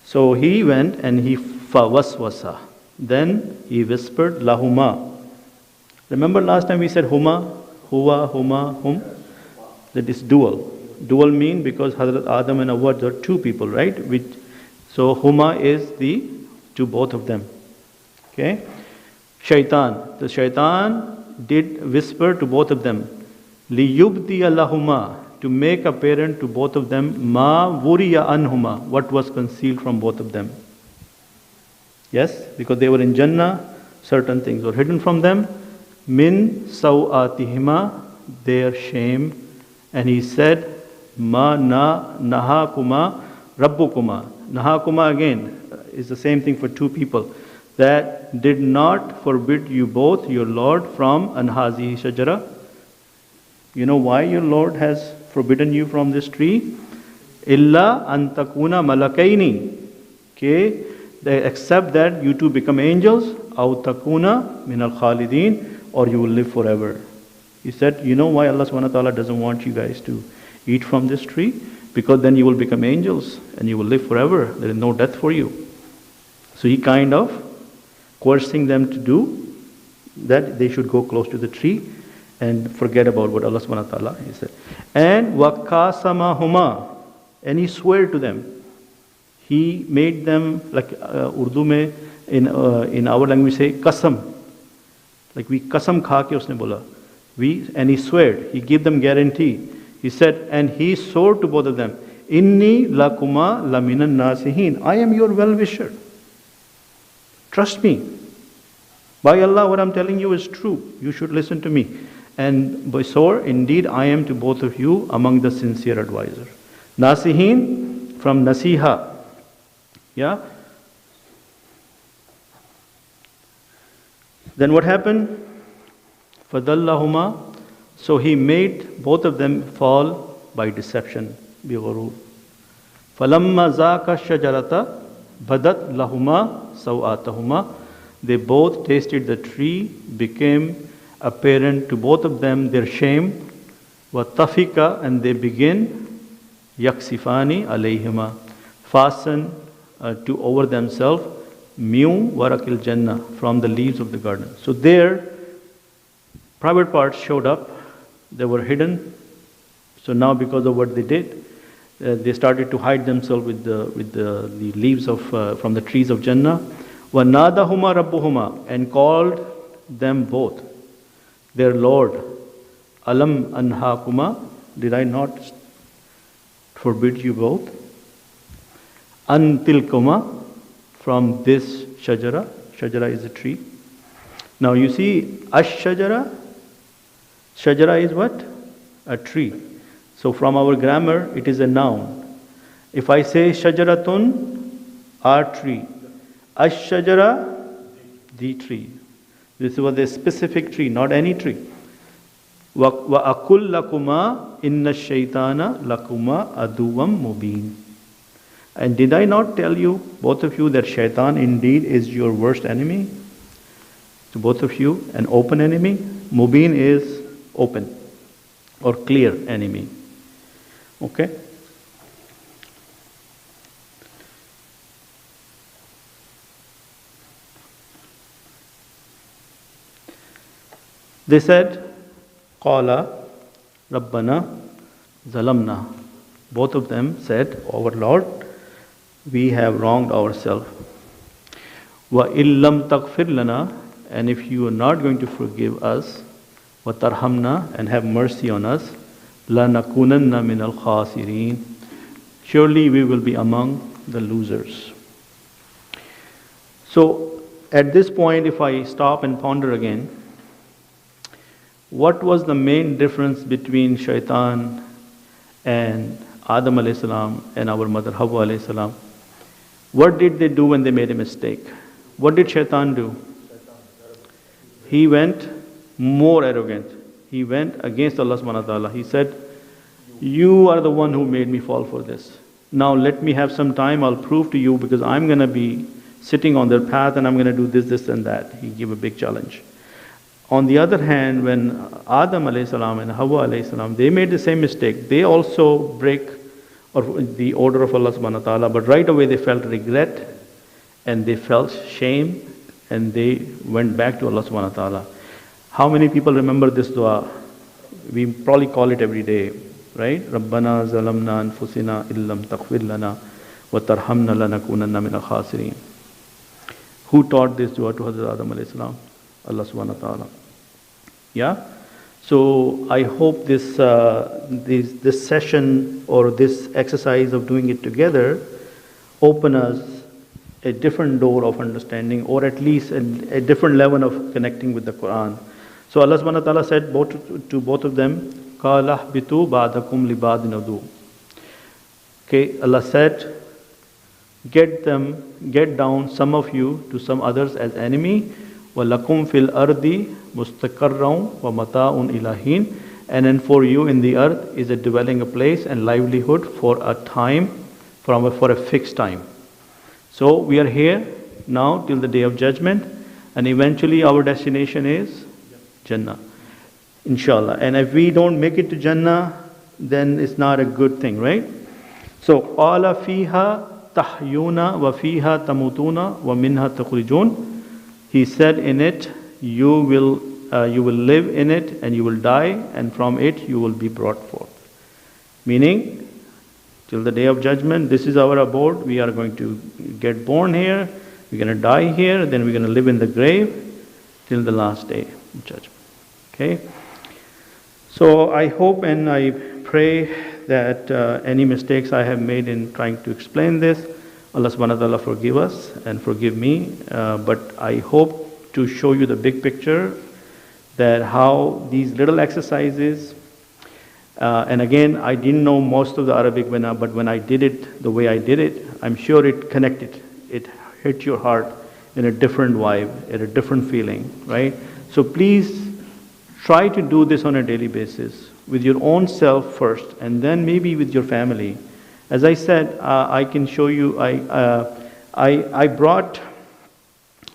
So he went and he fawaswasa. Then he whispered lahuma. Remember last time we said huma, huwa, huma, hum? That is dual. Dual mean because Hazrat Adam and Awad are two people, right? So huma is the to both of them. Okay? Shaitan. The shaitan did whisper to both of them. Liyubdi Allahumma, to make apparent to both of them, ma wuriya anhuma, what was concealed from both of them. Yes, because they were in Jannah, certain things were hidden from them. Min sawatihima, their shame. And he said, ma na nahakuma rabbukuma. Nahakuma again is the same thing for two people. That did not forbid you both, your Lord, from anhazi shajara. You know why your Lord has forbidden you from this tree? Illa antakuna malakaini. Okay, except that you two become angels. Aw takuna min al khalidin, or you will live forever. He said, you know why Allah subhanahu wa ta'ala doesn't want you guys to eat from this tree? Because then you will become angels and you will live forever. There is no death for you. So he kind of coercing them to do that they should go close to the tree and forget about what Allah subhanahu wa ta'ala he said. And waqasamahuma, and he swore to them. He made them, like Urdu mein, in our language say qasam. Like we qasam kha ke usne bola. And he swore, he gave them guarantee. He said, and he swore to both of them, Inni lakuma laminan nasihin. I am your well-wisher. Trust me. By Allah, what I'm telling you is true. You should listen to me. And by swore, indeed, I am to both of you among the sincere advisors. Nasihin from nasiha. Yeah? Then what happened? Fadallahuma. So he made both of them fall by deception. Bighurur. Falamma zaka shajarata badat lahuma sawatahuma. They both tasted the tree, became apparent to both of them their shame. Wa tafika, and they begin yaksifani alayhima, fasten to over themselves mu warakil jannah, from the leaves of the garden. So their private parts showed up. They were hidden. So now because of what they did, they started to hide themselves with the leaves of from the trees of Jannah. وَنَادَهُمَا رَبُّهُمَا, and called them both, their Lord. Alam anhakuma, did I not forbid you both? Antilkuma, from this shajara. Shajara is a tree. Now you see, ash-shajara, shajara is what? A tree. So from our grammar, it is a noun. If I say shajaratun, a tree. Ash-shajara, the tree. This was a specific tree, not any tree. Wa akul lakuma inna shaytana lakuma aduwam mubin. And did I not tell you, both of you, that shaitan indeed is your worst enemy? To both of you, an open enemy. Mubin is open or clear enemy. Okay? They said, Qala Rabbana Zalamna. Both of them said, our Lord, we have wronged ourselves. Wa illam taghfir lana, and if you are not going to forgive us, wa tarhamna, and have mercy on us, la nakunanna min al khasirin, surely we will be among the losers. So at this point, if I stop and ponder again, what was the main difference between shaitan and Adam alayhi salam and our mother Hawa alayhi salam, what did they do when they made a mistake? What did Shaitan do? He went more arrogant. He went against Allah subhanahu wa ta'ala. He said, you are the one who made me fall for this. Now let me have some time, I'll prove to you, because I'm going to be sitting on their path and I'm going to do this, this and that. He gave a big challenge. On the other hand, when Adam alayhi salam and Hawa alayhi salam, they made the same mistake. They also break the order of Allah subhanahu wa ta'ala, but right away they felt regret and they felt shame and they went back to Allah subhanahu wa ta'ala. How many people remember this dua? We probably call it every day, right? Rabbana zalamna anfusina illam taghfir lana wa tarhamna lanakunanna min al-khasirin. Who taught this dua to Hazrat Adam alayhi salam? Allah subhanahu wa ta'ala. Yeah? So I hope this session or this exercise of doing it together open us a different door of understanding, or at least a different level of connecting with the Quran. So Allah subhanahu wa ta'ala said to both of them, قَالَ اهْبِطُوا بَعْضَكُمْ لِبَعْضٍ عَدُوٌّ. Okay, Allah said, get down some of you to some others as enemy. وَلَكُمْ فِي الْأَرْضِ مُسْتَقَرًّا وَمَتَاعٌ إِلَى حِينٍ. And then for you in the earth is a dwelling a place and livelihood for a time, for a fixed time. So we are here now till the day of judgment, and eventually our destination is Jannah, inshallah. And if we don't make it to Jannah, then it's not a good thing, right? So, قَالَ فِيهَا تَحْيُونَ وَفِيهَا تَمُوتُونَ وَمِنْهَا تَخْرُجُونَ. He said, in it you will live in it and you will die, and from it you will be brought forth. Meaning, till the day of judgment, this is our abode. We are going to get born here, we're going to die here, then we're going to live in the grave till the last day of judgment. Okay? So I hope and I pray that any mistakes I have made in trying to explain this, Allah subhanahu wa ta'ala forgive us and forgive me. But I hope to show you the big picture, that how these little exercises, and again, I didn't know most of the Arabic but when I did it the way I did it, I'm sure it connected. It hit your heart in a different vibe, in a different feeling, right? So please try to do this on a daily basis with your own self first, and then maybe with your family. As I said, I can show you, I brought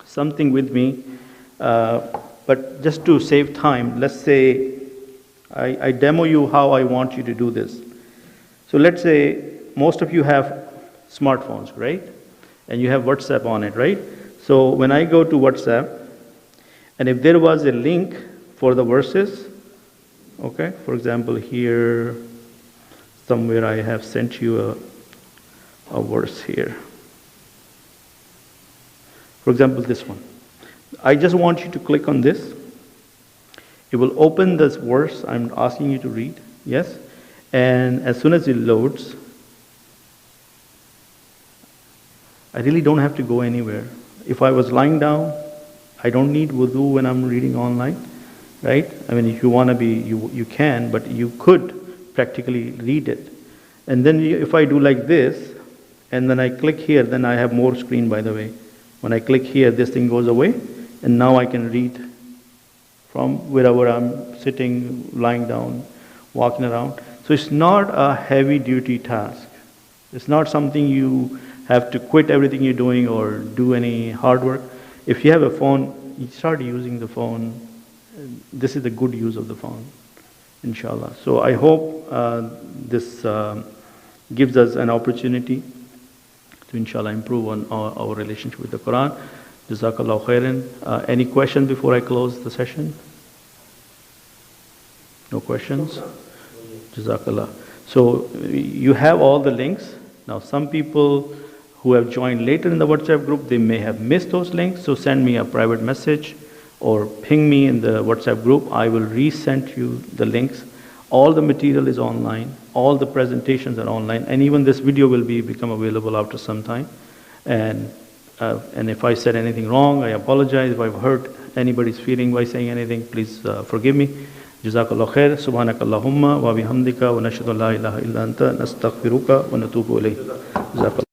something with me, but just to save time, let's say I demo you how I want you to do this. So let's say most of you have smartphones, right? And you have WhatsApp on it, right? So when I go to WhatsApp, and if there was a link for the verses, okay, for example here, somewhere I have sent you a verse here. For example, this one. I just want you to click on this. It will open this verse I'm asking you to read, yes? And as soon as it loads, I really don't have to go anywhere. If I was lying down, I don't need wudu when I'm reading online, right? I mean, if you want to be, you can, but you could practically read it. And then if I do like this, and then I click here, then I have more screen, by the way. When I click here, this thing goes away, and now I can read from wherever I'm sitting, lying down, walking around. So it's not a heavy duty task. It's not something you have to quit everything you're doing or do any hard work. If you have a phone, you start using the phone. This is the good use of the phone, inshallah. So I hope this gives us an opportunity to, inshallah, improve on our relationship with the Quran. Jazakallah khairan. Any questions before I close the session? No questions? Jazakallah. So you have all the links. Now some people who have joined later in the WhatsApp group, they may have missed those links. So send me a private message or ping me in the WhatsApp group. I will resend you the links. All the material is online. All the presentations are online. And even this video will become available after some time. And if I said anything wrong, I apologize. If I've hurt anybody's feeling by saying anything, please forgive me. Jazakallah khair. Subhanakallahumma wa bihamdika wa nashhadu an la ilaha illa anta nastaghfiruka wa natubu ilayk. Jazakallah.